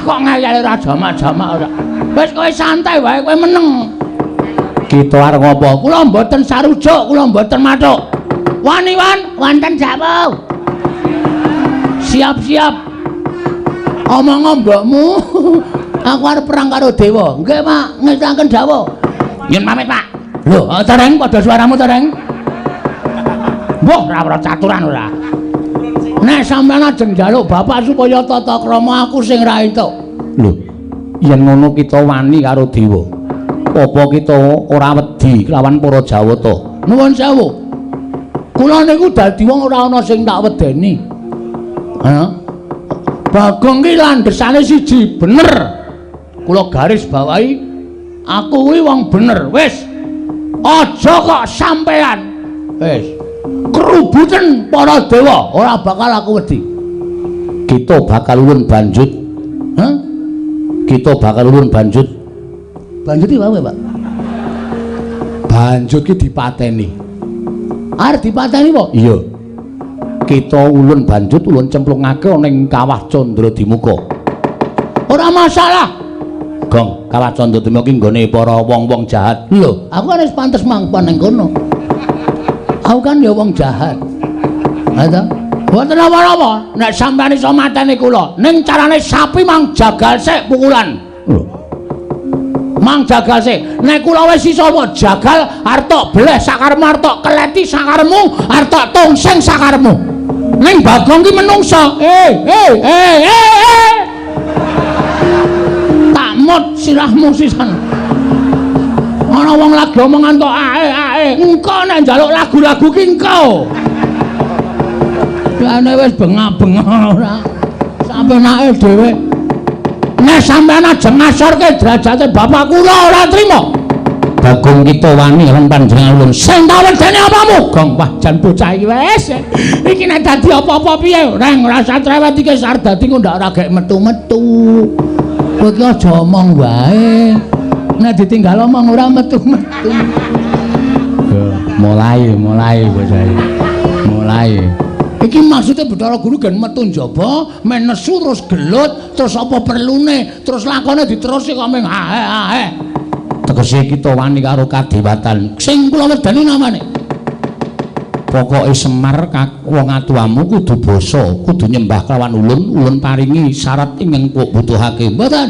kok ngeyel ora jamak-jamak ora. Wis kowe santai wae kowe meneng. Kita arep ngopo? Kula mboten sarujuk, kula mboten mathuk. Wani wonten dawuh. Siap-siap. Omong mbokmu. Aku arep perang karo dewa. Nggih, Pak, ngestaken dawuh. Yen pamit, Pak. Lho, tereng padha suaramu tereng. Mbah, ora caturan ora. Nek sampeyan ajeng njaluk bapak supaya tata krama aku sing ra entuk. Lho, yen ngono kita wani karo dewa. Apa kita ora wedi lawan para Jawata? Nuwun sewu. Kula niku dadi wong ora ana sing tak wedeni. Ha? Bagong ki landhesane siji, bener. Kula garis bawahi aku kuwi wong bener. Wis. Aja kok sampean. Wis. Kerubuten para dewa, ora bakal aku wedi. Kita bakal ulun banjut. Hah? Kita bakal ulun banjut. Banjut iki wae, Pak. Banjut ki dipateni. Arep dipateni apa? Iya. Kita ulun banjut ulun cemplungake ana ing Kawah Candra-Dimuka. Ora masalah. Gong, Kawah Candra-Dimuka ki nggone para wong-wong jahat. Lho, aku kan wis pantes mangpan ning kono. Aku kan ya wong jahat. Ha ta? Mboten apa-apa. Nek sampeyan iso mateni kula, ning carane sapi mang jagal sik pukulan. Lho. Mang jagal sik. Nek kula wis iso apa jagal arep tok bleh sakaremu arep tok keleti sakaremu arep tok tongseng sakaremu. Ning Bagong ki menungsa. Tak mut sirahmu sisan. Ana wong lagi omongan tok ae. Engko nek njaluk lagu-lagu ki engko. Lane wis bengak-bengok ora. Sampenake dhewe. Nek sampean ajeng ngasorke derajate bapak kula ora trima. Bagong kita wani lan panjenengan ulun. Sing tak wedeni apamu? Gong wah jan bocah iki wis. Iki nek dadi apa-apa piye? Reng rasa cerewet iki sar dadi ndak ora gek metu-metu. Kowe ki aja omong wae. Nek ditinggal omong ora metu-metu. Mulai bocah iki. Mulai. Iki maksudnya Bathara Guru gen metu njaba, men nesu terus gelut, terus apa perlune, terus lakone diterusi kok meng ae. Tegese kita wani karo kadewatan. Sing kula wedani namane. Pokoke Semar wong atuamu kudu basa, kudu nyembah kelawan ulun paringi syarat ingkang kok butuhake. Mboten.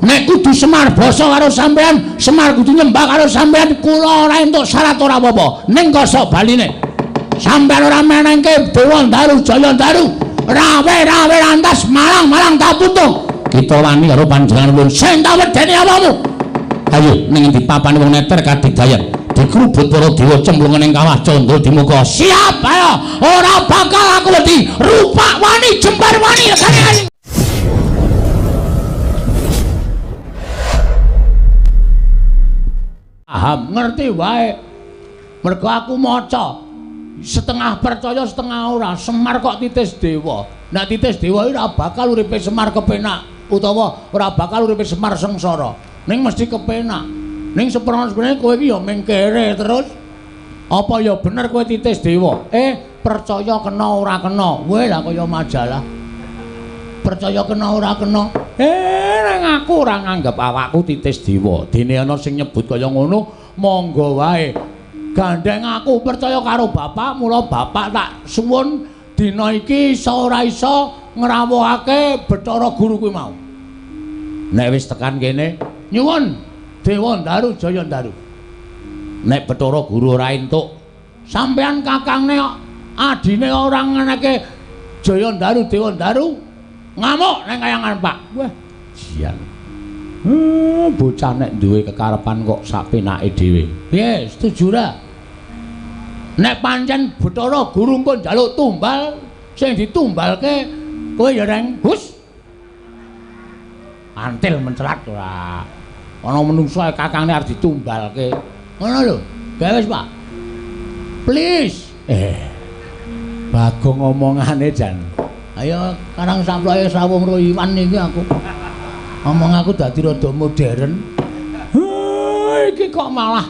Nek kudu Semar basa karo sampean, Semar kudu nyembah karo sampean, kula ora entuk syarat ora apa-apa. Ning kosok baline. Sampeyan ora menengke Dewa Daru Jaya Daru rawe lantas malang taputung kita wani karo panjenengan ulun sing tak wedeni apamu ayo ning endi papane wong neter kadigdayan dikrubut para dewa cemplungan ing Kawah Candra-Dimuka siap ayo ora bakal aku wedi rupak wani jembar wani kane paham ngerti wae mergo aku maca setengah percaya setengah ora. Semar kok titis dewa. Nek titis dewa ora bakal uripe Semar kepenak utawa ora bakal uripe Semar sengsara. Ning mesti kepenak. Ning sebenarnya kowe iki ya mengkere terus. Apa ya bener kowe titis dewa? Percaya kena ora kena. Kowe lah kaya majalah. Percaya kena ora kena. Ning aku ora nganggep awakku titis dewa. Dene ana sing nyebut kaya ngono, monggo wae. Gandeng aku percaya karo bapak, mula bapak tak suwun dina iki iso ora iso ngrawuhake Bathara Guru kuwi mau. Nek wis tekan kene, nyuwun Dewa Daru Jaya Daru. Nek Bathara Guru ora entuk, sampean kakangne adine ora ngeneke Jaya Daru Dewa Daru ngamuk ning kayangan Pak. Wah, sian. Bocah nek duwe kekarepan kok sapenake dhewe. Piye, setuju ra? Nek pancen Bathara Guru engko njaluk tumbal, sing ditumbalke kowe ya reng, hus. Antil mencelat ora. Ana menungsa kakangne arep ditumbalke. Ngono lho. Gawe wis, Pak. Please. Bagong omongane jan. Ayo karang samploke sawung ro iwan iki aku. Omong aku dadi rada modern. Iki kok malah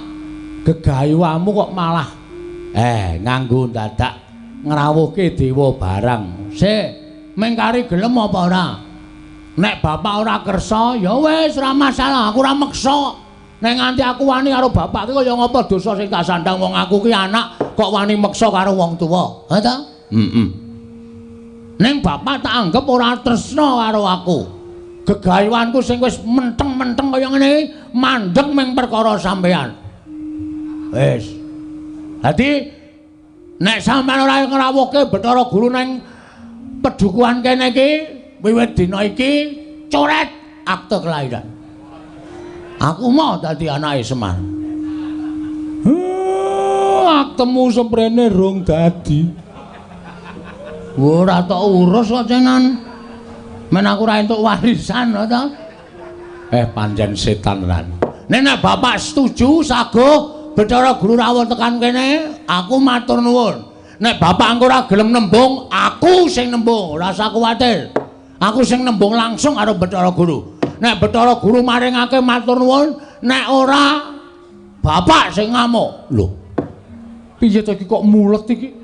gegayuhmu kok malah nganggo dadak ngrawuhke dewa barang. Sik, mengkari gelem apa ora? Nek bapak ora kersa, ya wis ora masalah, aku ora meksa. Nek nganti aku wani karo bapak ki kaya ngapa dosa sing tak sandang wong aku ki anak kok wani meksa karo wong tuwa. Ha ta? Ning bapak tak anggap ora tresna karo aku. Gegaweanku sing wis menteng-menteng kaya ngene iki mandeg ming perkara sampean. Wis. Dadi nek sampean ora ngrawuhke Bathara Guru ning pedukuhan kene iki wiwit dina iki coret akte kelahiran. Aku mau dadi anake Semar. Aktemu semprene rong dadi. Ora tok urus kok cenan. Men aku ora entuk warisan to. Pancen setan tenan. Nek bapak setuju saguh Bathara Guru rawuh tekan kene, aku matur nuwun. Nek bapak engko ora gelem nembung, aku sing nembung, ora usah kuwatir. Aku sing nembung langsung karo Bathara Guru. Nek Bathara Guru maringake matur nuwun, nek ora bapak sing ngamuk. Lho. Piye to iki kok mulet iki?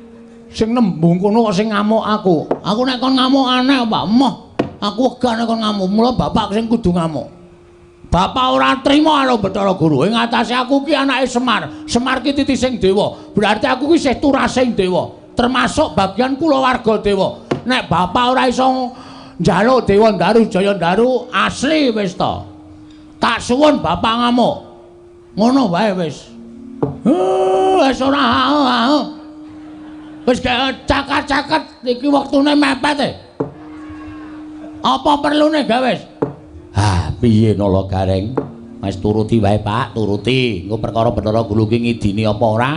Sing nembung kono kok sing ngamuk aku. Aku nek kon ngamuk aneh apa? Emoh. Aku wegah nek kon ngamuk, mula bapak sing kudu ngamuk. Bapak ora trima karo Bathara Guru. Ing atase aku ki anake Semar. Semar ki titi sing dewa. Berarti aku ki isih turasing dewa. Termasuk bagian kulawarga dewa. Nek bapak ora iso njaluk Dewa Ndaru Jaya Ndaru asli wis to. Tak suwun bapak ngamuk. Ngono wae wis. Wis ora wis cakat-cakat iki wektune mepet e. Apa perlune gawe wis? Piye Nala Gareng? Wis turuti wae Pak, turuti. Engko perkara Bathara Guru ki ngidini apa ora?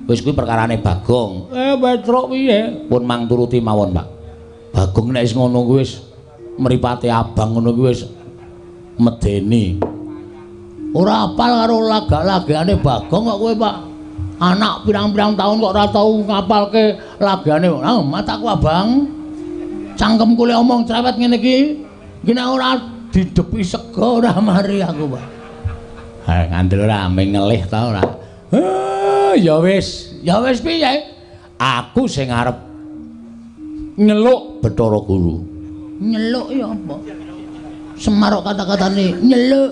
Wis kuwi perkarane Bagong. Wis truk piye? Pun mang turuti mawon, Pak. Bagong nek wis ngono kuwi wis mripate abang ngono kuwi wis medeni. Ora apal karo laga-lagane Bagong kok kowe, Pak. Anak pirang-pirang tahun kok ora tau ngapalke lagane. Mataku abang. Cangkemku le omong cerewet ngene iki. Iki nek ora didepi sego ora mari aku, Pak. Ngandel ora ame ngelih ta ora. Ya wis piye? Aku sing arep nyeluk Bathara Guru. Nyeluk ya apa? Semar kata-katane nyeluk.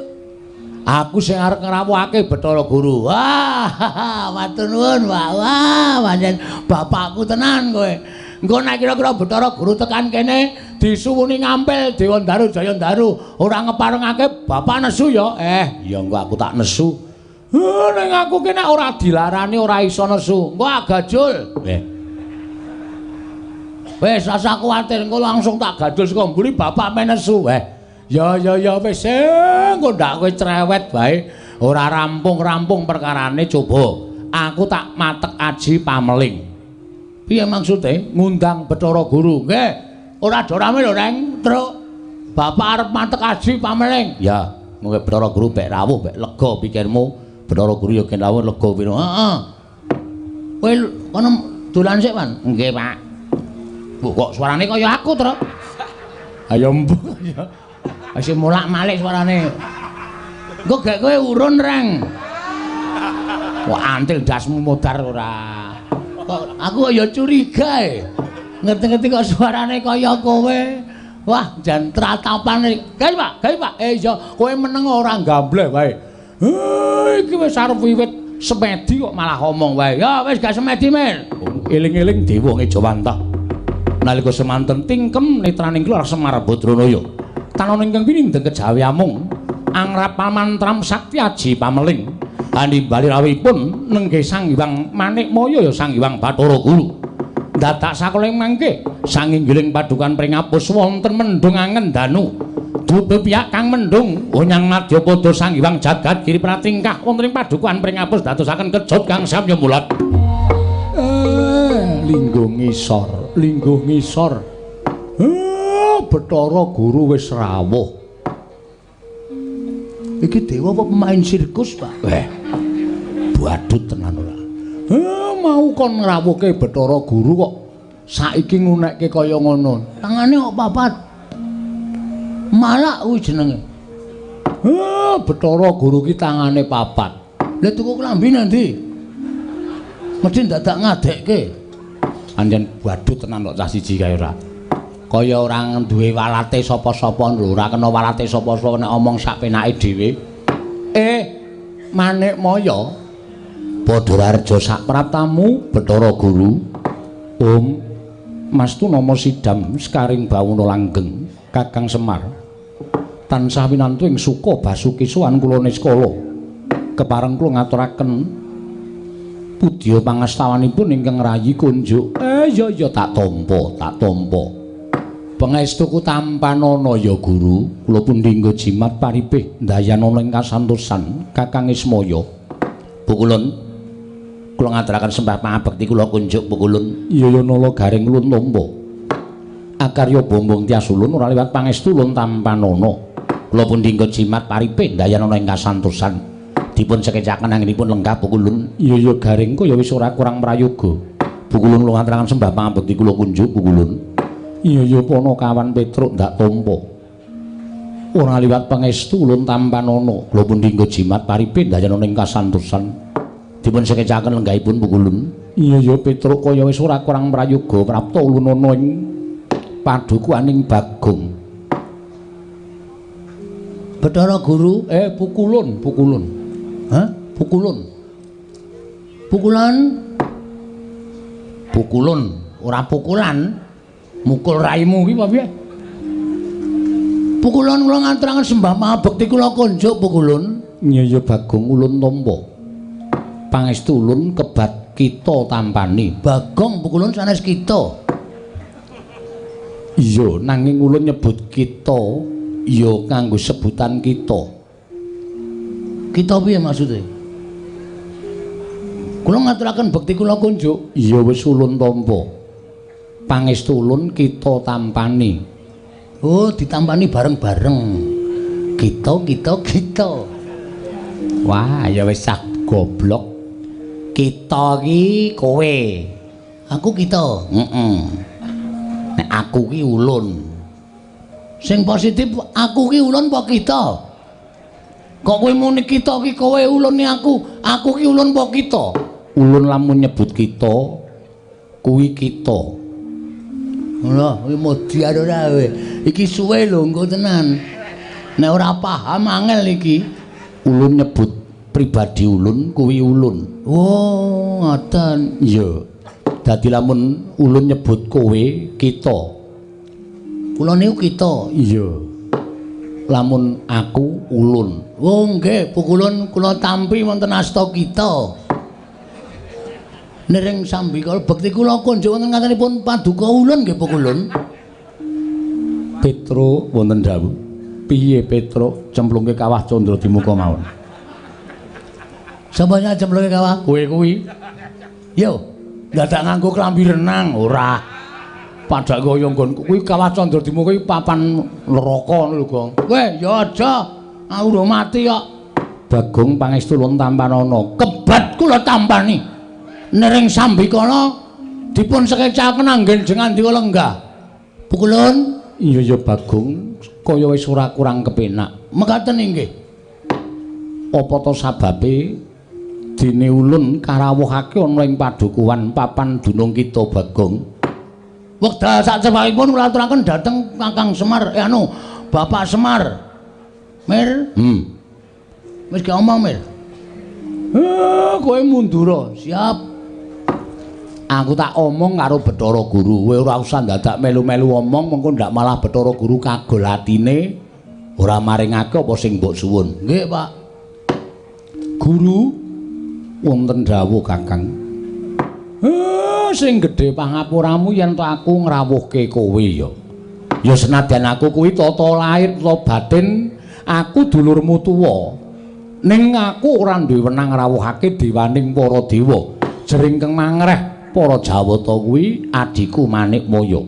Aku sing arep ngrawuhake Bathara Guru. Wah, matur nuwun, Pak. Wah, pancen bapakku tenan kowe. Engko nek kira-kira Bathara Guru tekan kene disuwuni ngampil Dewa Ndaru Jaya Ndaru ora ngeparengake bapak nesu ya. Ya engko aku tak nesu. Ning aku ki nek ora dilarani ora iso nesu. Engko agajul. Wis asa kuwatir engko langsung tak gajul saka mburi bapak menesu. Ya wis engko ndak kowe cerewet bae. Ora rampung-rampung perkarane coba. Aku tak matek aji pameling. Piye maksude ngundang Bathara Guru? Nggih. Ora dorame lho, Reng. Truk. Bapak arep matek aji pameling. Ya, mengko Bathara Guru bek rawuh, bek lega pikirmu. Bathara Guru ya gen rawuh lega piro. Heeh. Kowe kono dolan sik, Pan? Nggih, Pak. Kok suarane kaya aku, Truk? Ayo mbok ya. Wis mulak-malik suarane. Engko gek kowe urun, Reng. Kok antil dasmu modar ora. Kok aku ya curiga e. Ngerti-ngerti kok suarane kaya kowe. Wah, jan tratapane. Gawe, Pak. Ya, kowe meneng ora gambleh wae. Iki wis arep wiwit semedi kok malah ngomong wae. Ya wis gak semedi, Mir. Eling-eling dewa Ngejawantah. Nalika semanten tingkem netraning kula Semar Badranaya. Tanana ingkang pinindeng kejawi amung angrap pamantram sakti aji pameling. Andi bali rawuhipun nenggih Sang Hyang Manikmaya ya Sang Hyang Bathara Guru. Dadak sakoling mangke sanginggiling padukan pringapus wonten mendung angen danu. Dupe piyak kang mendung onyang madyapada Sang Hyang Jagat Giri Pratingkah wonten ing padukan pringapus dadosaken kejut kang samya mulat. Linggo ngisor. Bathara Guru wis rawuh. Iki dewa apa pemain sirkus, Pak? Badut tenan ora. Mau kon ngrawuhke Bathara Guru kok saiki ngunekke kaya ngono. Tangane kok papat. Malak kuwi jenenge. Bathara Guru ki tangane papat. Lah tuku klambi ndi? Mesti dadak ngadekke. Anjen badut tenan kok cah siji kae ora. kaya ora duwe walate sapa-sapa lho, ora kena walate sapa-sapa nek omong sak penake dhewe. Manikmaya Padhararja sak praptamu Bathara Guru. Om Mastu nama Sidam Sekaring Bawuna Langgeng Kakang Semar. Tansah winantu ing suka Basuki sowan kula Niskala. Kepareng kula ngaturaken pudya pangastawanipun ingkang rayi kunjuk. Ya tak tampa. Pangestuku tampanana ya Guru. Kula pundi nggo jimat paripih ndayanana ing kasantosan Kakang Ismaya. Pukulun kula ngaturaken sembah pangabekti kula kunjuk Pukulun. Ya nala garing ulun tampa. Akarya bombong tias ulun ora liwat pangestu ulun tampanana. Kula pundi nggo jimat paripih ndayanana ing kasantosan. Dipun sekecaken anggenipun lenggah Pukulun. Ya garing kaya wis ora kurang prayoga. Pukulun kula ngaturaken sembah pangabekti kula kunjuk Pukulun. Iya Panakawan Petruk ndak tampa. Ora liwat pangestu ulun tampanana. Kula pundi nggo jimat paripih ndayanana ing kasantosan. Dipun sekecaken lenggahipun Pukulun. Iya Petruk kaya wis ora kurang prayoga prapta ulunana ing padukuaning Bagong. Bathara Guru, Pukulun. Hah? Pukulun. Pukulun, ora pukulan. Mukul raimu iki apa piye? Pukulun kula ngaturaken sembah pangabekti kula kunjuk Pukulun. Iya Bagong ulun tampa. Pangestu ulun kebat kita tampani. Bagong Pukulun sanes kita. Iya nanging ulun nyebut kita ya kanggo sebutan kita. Kita piye maksude? Kula ngaturaken bekti kula kunjuk. Iya wis ulun tampa. Pangestu ulun kita tampani. Oh, ditampani bareng-bareng. Kita. Wah, ya wis sak goblok. Kita ki kowe. Aku kita. Nek aku ki ulun. Sing positif aku ki ulun apa kita? Kok kowe muni kita ki kowe ulune aku ki ulun apa kita? Ulun lamun nyebut kita kuwi kita. Lha, kuwi modi ora kowe. Iki suwe lho engko tenan. Nek ora paham angel iki. Ulun nyebut pribadi ulun kuwi ulun. Oh, ngoten. Iya. Dadi lamun ulun nyebut kowe kita. Kula niku kita. Iya. Lamun aku ulun. Oh, nggih, Pukulun kula tampi wonten asta kita. Nering sambikala bekti kula kunjuk wonten ngatenipun paduka ulun nggih Pukulun. Petruk wonten dawuh. Piye Petruk cemplungke kawah Candra Dimuka mawon? Sapa sing cemplungke kawah? Kowe kuwi. Yo, dadak nganggo klambi renang ora. Padha kaya nggonku kuwi kawah Candra Dimuka iki papan neraka lho, Gong. Kowe ya aja ora mati kok. Bagong pangestu ulun tampanana. Kebat kula tampani. Nering sambikala dipun sekecaken anggen jengan dika lenggah. Pukulun, iya Bagong, kaya wis ora kurang kepenak. Mekaten inggih. Apa to sababe dene ulun karawuhake ana ing padukuhan papan dunung kita Bagong. Wekdal sacepakipun kula aturaken dhateng Kakang Semar, Bapak Semar. Mir? Wis gak omong, Mir. Kowe mundur. Siap. Aku tak omong karo Bathara Guru, kowe ora usah dadak melu-melu omong mengko ndak malah Bathara Guru kagol atine ora maringake apa sing mbok suwun. Nggih, Pak. Guru wonten dawuh Kakang. Sing gedhe pangapuramu yen to aku ngrawuhke kowe ya. Ya senadyan aku kuwi tata lair tata batin aku dulurmu tuwa. Ning aku ora duwe wenang ngrawuhake dewaning para dewa. Jering keng mangreh para Jawata kuwi adiku Manikmaya.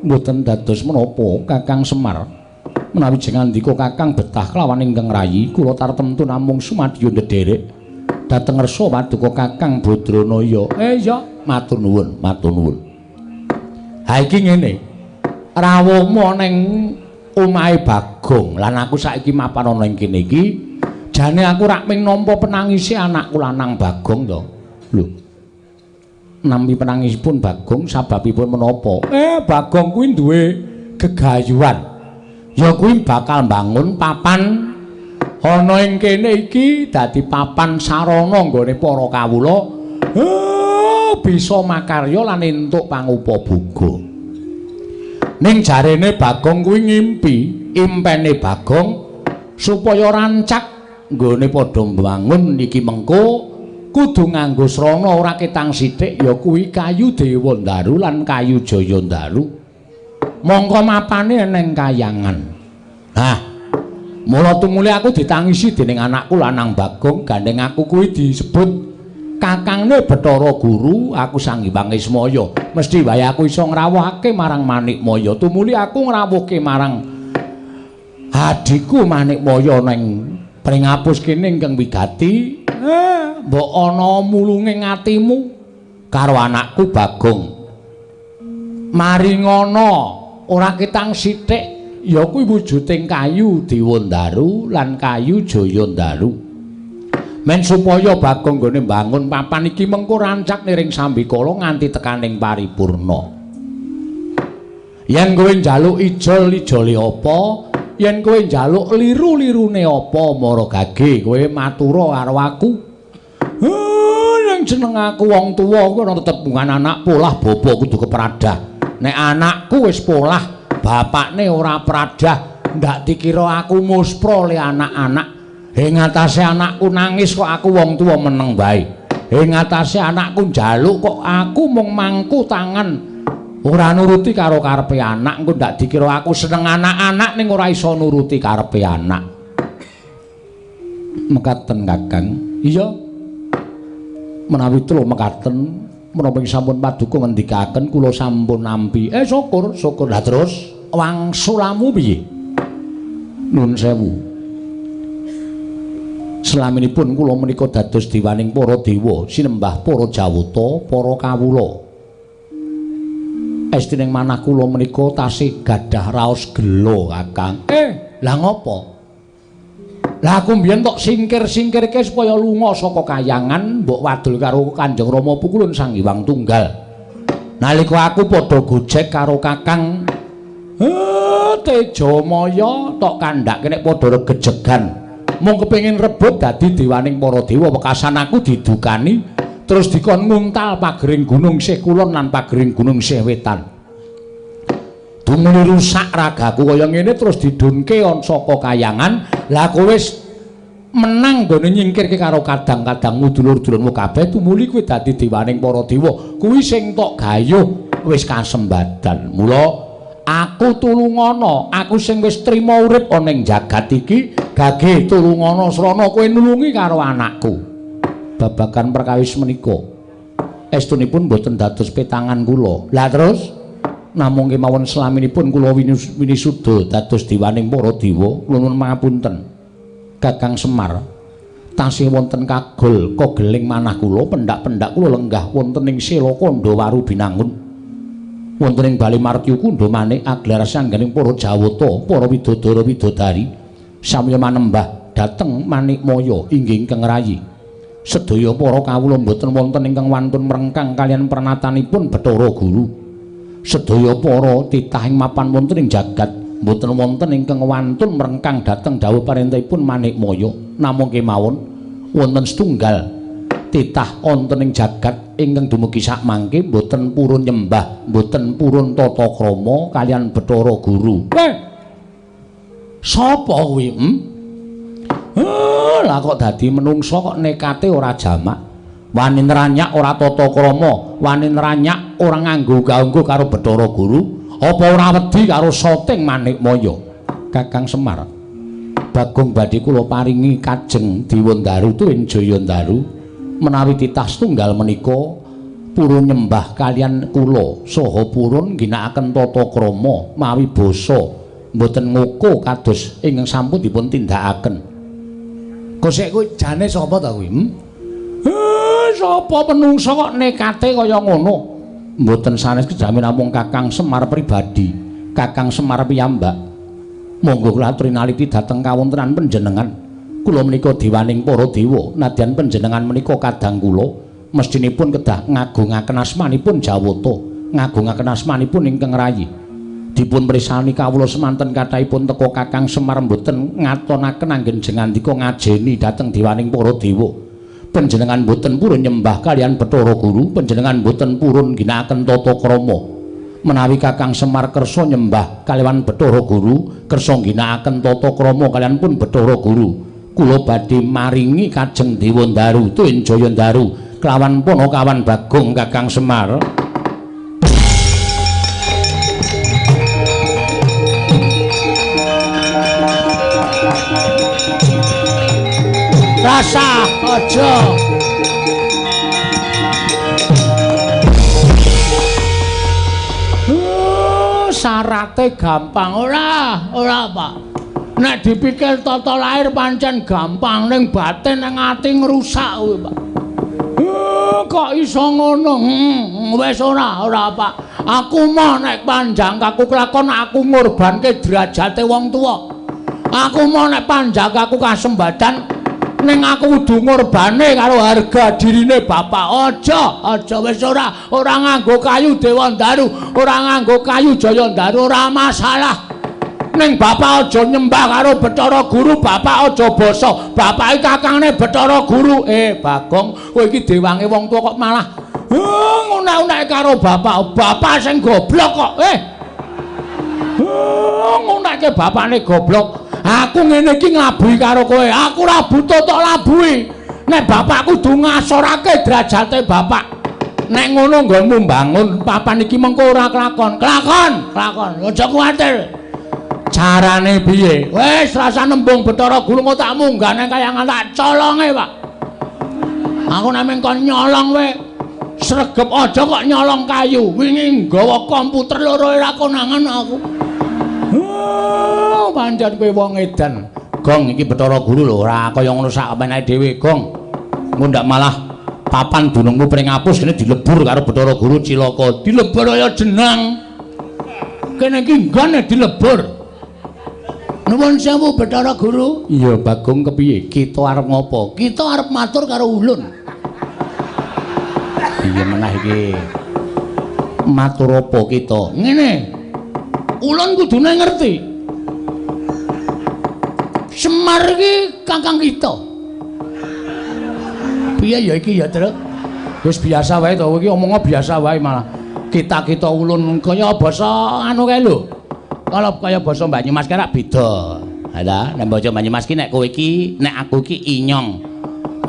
Mboten dados menapa Kakang Semar. Menawi jengandika Kakang betah kelawan ingkang rayi, kula tartemtu namung sumadya ndederek dhateng ngersa paduka Kakang Badranaya. Ya, matur nuwun, matur nuwun. Ha iki ngene. Rawuhmu ning omahe Bagong, lan aku saiki mapan ana ing kene iki, jane aku rak ming nampa penangise anakku lanang Bagong to. Lho. Nampi penangisipun Bagong sababipun menapa? Bagong kuwi duwe gegayuhan. Ya kuwi bakal mbangun papan ana ing kene iki dadi papan sarana nggone para kawula bisa makarya lan entuk pangupabuga. Ning jarene Bagong kuwi ngimpi, impene Bagong supaya rancak nggone padha mbangun iki mengko kudu nganggo srana ora ketang sithik ya kuwi kayu Dewandaru lan kayu Jayandaru. Mongko mapane neng Kayangan. Nah, mula tumuli aku ditangisi dening anakku lanang Bagong, gandeng aku kuwi disebut Kakangne Bathara Guru, aku Sang Hyang Ismaya. Mesti wae aku iso ngrawuhake marang Manikmaya. Tumuli aku ngrawuhke marang adhiku Manikmaya ning Pringapus kene ingkang wigati. Mbok ana mulunging atimu karo anakku Bagong. Maringana ora ketang sithik ya kuwi wujuding kayu Dewandaru lan kayu Jayandaru. Men supaya Bagong nggone mbangun papan iki mengko rancak niring sambikala nganti tekaning paripurna. Yen kowe njaluk ijol-ijole apa, yen kowe njaluk liru-lirune apa, mara gage kowe matura karo aku. Nang jeneng aku wong tuwa kuwi ana tetepungan anak polah bapa kudu kepradah. Nek anakku wis polah, bapakne ora pradah, ndak dikira aku muspra le anak-anak. Ing atase anakku nangis kok aku wong tuwa meneng bae. Ing atase anakku njaluk kok aku mung mangku tangan. Ora nuruti karo karepe anak, engko ndak dikira aku seneng anak-anak ning ora iso nuruti karepe anak. Mekaten Kakang. Iya. Menawi kula mekaten, menapa sampun paduka ngendikaken kula sampun nampi. Syukur, syukur. Lah terus wangsulamu piye? Nuwun sewu. Selaminipun kula menika dados diwaning para dewa, sinembah para jawata, para kawula. Estining manah kula menika tasih gadah raos gelo, Kakang. Lah ngopo? Lah aku mbiyen tok singkir-singkirke supaya lunga saka Kayangan, mbok wadul karo Kanjeng Rama Pukulun Sang Hyang Tunggal. Nalika aku padha gojek karo Kakang Tejamaya tok kandhake nek padha regejegan. Mung kepengin rebut dadi dewaning para dewa, wekasan aku didukani terus dikon nguntal pagering gunung sih kulon lan pagering gunung sih wetan. Dumuli rusak ragaku kaya ngene terus didunke saka Kayangan. Lah kowe wis menang gone nyingkirke karo kadang-kadang dulur-dulurmu kabeh, tumuli kowe dadi dewaning para dewa. Kuwi sing tok gayuh wis kasembadan. Mula aku tulungana, aku sing wis trima urip ana ing jagat iki, gage tulungana srana kowe nulungi karo anakku. Babagan perkawis menika estunipun boten dados petangan kula. Lah terus namung kemawon selaminipun kula winisuda dados dewaning para dewa, kula nuwun pangapunten. Kakang Semar tasih wonten kagol kageling manah kula, pendak-pendak kula lenggah wonten ing Sela Kandawaru Binangun. Wonten ing Bali Martya Kundha manik aglar sangganing para jawata, para widodara-widodari samya manembah dhateng Manikmaya inggih ingkang rayi. Sedaya para kawula boten wonten ingkang wantun mrengkang kaliyan pernatanipun Bathara Guru. Sedaya para titah ing mapan wonten ing jagat boten wonten ingkang wantun mrengkang dhateng dawuh parentahipun Manikmaya. Namung kemawon wonten setunggal titah wonten ing jagat ingkang dumugi sak mangke boten purun nyembah, boten purun tata krama kaliyan Bathara Guru. Sapa kuwi? Lah kok dadi menungsa kok nekate ora jamak. Wani nranyak ora tata krama, wani nranyak ora nganggo ganggo karo Bathara Guru, apa ora wedi karo soting Manikmaya. Kakang Semar, Bagong badhe kula paringi kajeng Dewandaru tuwin Jayandaru. Menawi titah setunggal menika purun nyembah kalian kula saha purun ginakaken tata krama mawi basa mboten ngoko kados ingkang sampun dipun tindakaken. Kosek kuwi jane sapa ta kuwi? Sapa menungsa kok nekate kaya ngono? Mboten sanes kejamin namung Kakang Semar pribadi, Kakang Semar piyambak. Monggo kula aturi naliti dhateng kawontenan panjenengan. Kula menika dewaning para dewa, nadyan panjenengan menika kadang kula mestinipun kedah ngagungaken asmanipun Jawata, ngagungaken asmanipun ingkang rayi. dipun prisani kawula semanten kathahipun teka Kakang Semar mboten ngatonaken anggenjengan dika ngajeni dhateng dewaning para dewa. Panjenengan mboten purun nyembah kalian Bathara Guru, panjenengan mboten purun ginakaken tata krama. Menawi Kakang Semar kersa nyembah kaliyan Bathara Guru, kersa ginakaken tata krama kaliyan pun Bathara Guru, kula badhe maringi kajeng Dewa Ndaru tuwin Jaya Ndaru kelawan Panakawan Bagong Kakang Semar. Rasa aja syarate gampang ora Pak. Nek dipikir tata lair pancen gampang ning batin ning ati ngrusak kuwi Pak. Kok iso ngono? Wis ora Pak. Aku mah nek panjang aku kelakon aku ngorbanke derajate wong tuwa. Aku mah nek panjang aku kasembadan ning aku kudu ngorbane karo harga dirine bapak. Aja wis ora nganggo kayu Dewa Ndaru, ora nganggo kayu Jaya Ndaru ora masalah. Ning bapak aja nyembah karo Bathara Guru, bapak aja basa bapake kakangne Bathara Guru. Bagong, kowe iki dewange wong tuwa kok malah ngunek-unek karo bapak sing goblok kok. Ngunekke bapakne goblok. Aku ngene iki nglabuhi karo kowe. Aku ora butuh tok labuhi. Nek bapak kudu ngasorake derajate bapak. Nek ngono nggonmu mbangun papan iki mengko ora kelakon. Kelakon. Aja kuwatir. Carane piye? Wis rasa nembung Bathara Guru kok tak munggah nang kayangan tak colonge, Pak. Aku nek mengkon nyolong kowe sregep aja kok nyolong kayu. Wingi nggawa komputer loro ora konangan aku. Pancen kowe wong edan. Gong iki Bathara Guru lho, ora kaya ngono sak meneh dhewe, Gong. Engko ndak malah papan dunungmu pring ngapus kene dilebur karo Bathara Guru cilaka. Dilebur kaya jenang. Kene iki nggone dilebur. Nuwun sewu Bathara Guru. Iya, Bagong kepiye? Kita arep ngopo? Kita arep matur karo ulun. Iya meneh iki. Matur apa kita? Ngene. Ulun kudune ngerti. Semar iki kakang kita. Piye ya iki ya, Truk? Wis biasa wae to, iki omongnya biasa wae malah. Kita ulun kaya basa anu kae lho. Kalau kaya basa Banyumas ki rak beda. Lah, nek basa Banyumas ki nek kowe iki, nek aku iki Inyong.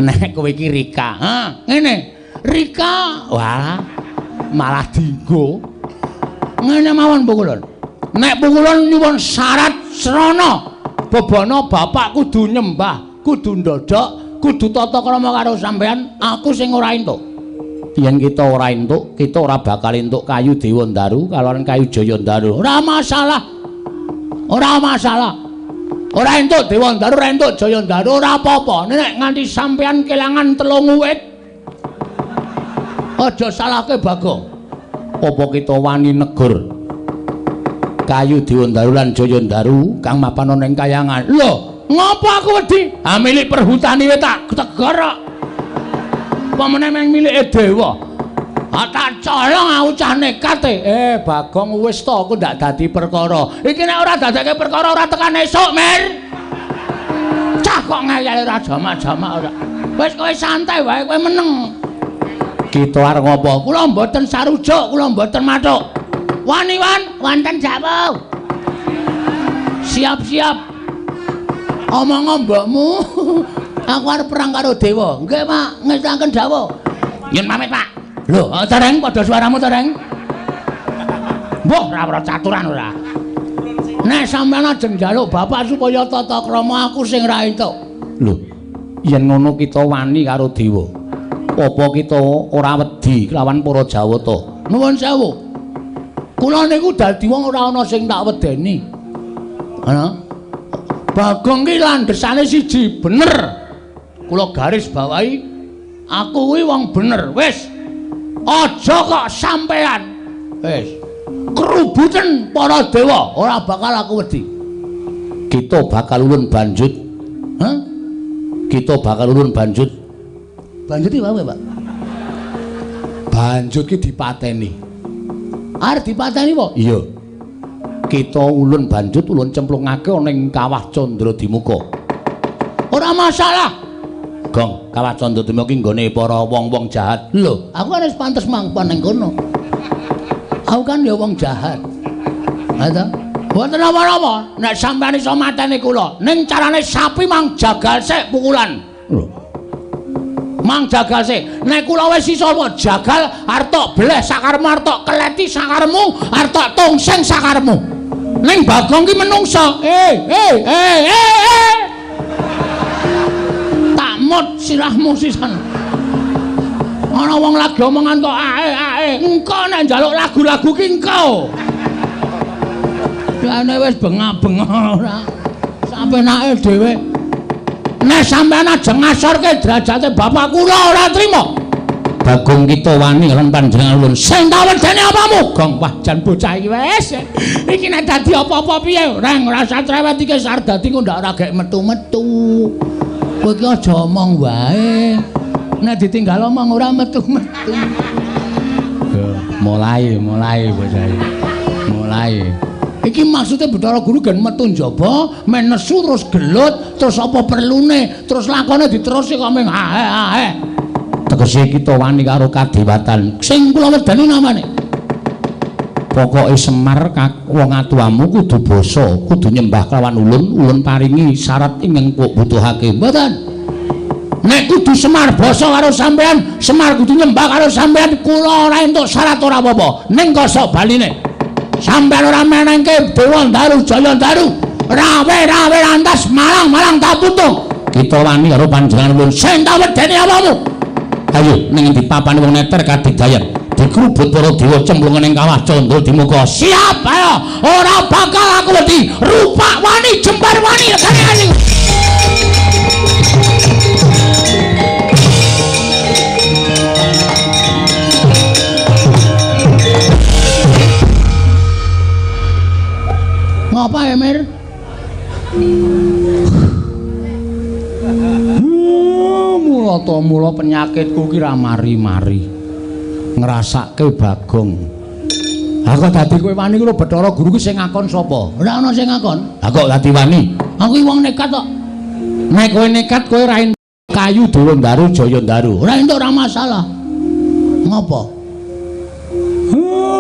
Nek kowe iki Rika. Ngene. Rika, wah malah dienggo. Ngene mawon Pukulun. Nek Pukulun nyuwun syarat srana bebana bapak kudu nyembah, kudu ndodok, kudu tata krama karo sampean, aku sing ora entuk. Yen kita ora entuk, kita ora bakal entuk kayu Dewa Ndaru kalawan kayu Jaya Ndaru. Ora masalah. Ora entuk Dewa Ndaru, ora entuk Jaya Ndaru, ora apa-apa. Nek nganti sampean kelangan 3 wit, aja salahke Bagong. Apa kita wani negur kayu Dewa Ndaru lan Jaya Ndaru kang mapan ning kayangan. Lho, ngopo aku wedi? Milik perhutani wae tak tegur kok. Pamane meng milike dewa. Tak colong aku cah nekat Bagong wis to aku ndak dadi perkara. Iki nek ora dadake perkara ora tekan esuk, Mir. Cah kok ngayal ora jamak-jamak ora. Wis kowe santai wae, kowe meneng. Kita arep ngopo? Kula mboten sarujuk, kula mboten mathuk. Wani wonten jawab. Siap-siap. Omong mbokmu. Aku arep perang karo dewa. Nggih, Pak, ngestaken dawuh. Yen pamit, Pak. Lho, Tereng padha suaramu, Tereng. Mbah, ora caturan ora. Nek sampeyan ajeng njaluk bapak supaya tata krama aku sing ra entuk. Lho, yen ngono kita wani karo dewa. Apa kita ora wedi kelawan para Jawata? Nuwun sewu. Kula niku dadi wong ora ana sing tak wedeni. Bagong ki landhesane siji, bener. Kula garis bawahi aku kuwi wong bener. Wis. Aja kok sampean. Wis. Kerubuten para dewa, ora bakal aku wedi. Kita bakal ulun banjut. Kita bakal ulun banjut. Banjut iki wae, Pak. Banjut ki dipateni. Arep dipateni apa? Iya. kita ulun banjut ulun cemplungake ning Kawah Candra-Dimuka. Ora masalah. Gong, Kawah Candra-Dimuka ki nggone para wong-wong jahat. Lho, aku kan wis pantes mangpan ning kono. Aku kan ya wong jahat. Ha ta? Mboten apa-apa, nek sampeyan iso mateni kula, ning carane sapi mang jagal sik pukulan. Lho. Mang jagal sik. Nek kula wis iso jagal arep bleh sakarmu, arep keleti sakarmu, arep tongseng sakarmu. Ning Bagong ki menungsa. Tak mut sirahmu sisan. Ana wong lagi omongan kok engko nek njaluk lagu-lagu ki engko. Jane wis bengak-bengok ora. Sampenake dhewe. Nek sampean ajeng ngasorke derajate bapak kula ora trima. Bagong kita wani lan panjenengan ulun. Sing tak wedeni apamu? Gong wah jan bocah iki wis. Iki nek dadi apa-apa piye? Reng ora usah cerewet iki sar dadi kok ndak ora gek metu-metu. Kowe iki aja omong wae. Nek ditinggal omong ora metu-metu. Mulai bocah iki. Mulai. Iki maksudnya Bathara Guru gen metu njaba, men nesu terus gelut, terus apa perlune, terus lakone diterusi kok meng ae. Tegese kita wani karo kadewatan. Sing kula wedani namane. Pokoke Semar wong atuamu kudu basa, kudu nyembah kelawan ulun paringi syarat ingkang kok butuhake. Mboten. Nek kudu Semar basa karo sampean, Semar kudu nyembah karo sampean, kula ora entuk syarat ora apa-apa. Ning kosok baline. Sampeyan ora menengke Dewa Daru Jaya Daru rawe lantas malang tak putung kita wani karo panjenengan ulun sing tak wedeni apamu ayo ning endi papane wong neter kadigdayan dikrubut para dewa cemplungan ning Kawah Candra-Dimuka siap ayo ora bakal aku wedi rupak wani jembar wani kene ngapa ya Mir? Mula penyakitku ki ra mari-mari. Ngrasake Bagong. Aku dadi kowe wani ku Bathara Guru ki sing ngakon sapa? Ora ana sing ngakon. Lah kok dadi wani? Aku ki wong nekat kok. Nek kowe nekat kowe ra entuk kayu Dewa Daru Jaya Daru. Ora entuk ora masalah. Ngapa?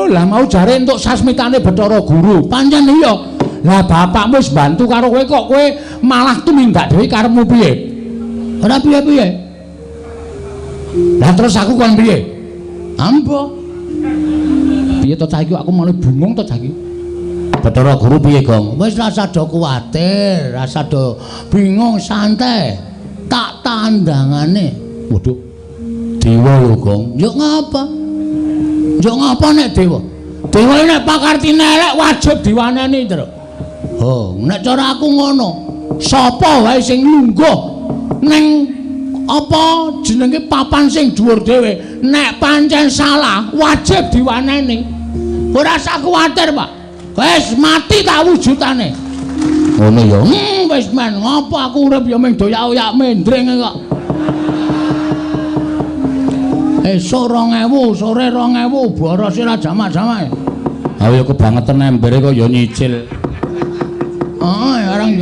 Lah mau jare entuk sasmitane Bathara Guru. Pancen iya. Lah bapakmu wis bantu karo kowe kok kowe malah tumindak dhewe karepmu piye? Ora piye-piye. Lah terus aku kon piye? Ambo. Piye to cah iki aku malah bingung to cah iki. Bathara Guru piye, Gong? Wis rasa do kuwatir, rasa do bingung, santai. Tak tandangane. Waduh. Dewa lho, Gong. Yo ngapa? Yo ngapa nek dewa? Dewa nek pakartine elek wajib diwaneni terus. Oh, nek cara aku ngono, sapa wae sing lungguh ning apa jenenge papan sing dhuwur dhewe, nek pancen salah wajib diwaneni. Ora usah kuwatir, Pak. Wis mati tak wujudane. Ngono ya. Wis men, ngopo aku urip ya mung doyak-oyak mendring kok. Esuk 2000, sore 2000, boros ora jamak-jamak. Ayo kebangetan embere kok ya nyicil. Orang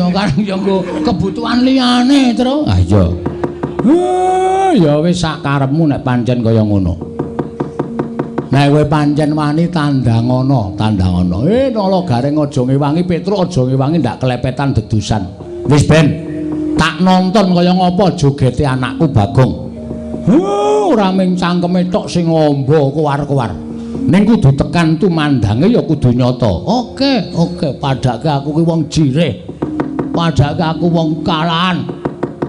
yo kebutuhan liyane terus. Ah iya. Ya wis sak karepmu nek pancen kaya ngono. Nek kowe pancen wani tandangono. Nala garing aja ngewangi Petruk aja ngewangi ndak kelepetan dedusan. Wis ben tak nonton kaya ngapa jogete anakku Bagong. Ora mung cangkeme tok sing ngombo kowar-kowar. Ning kudu tekan tumandange ya kudu nyata. Oke, padake aku ki wong jireh. Padake aku wong kalahan.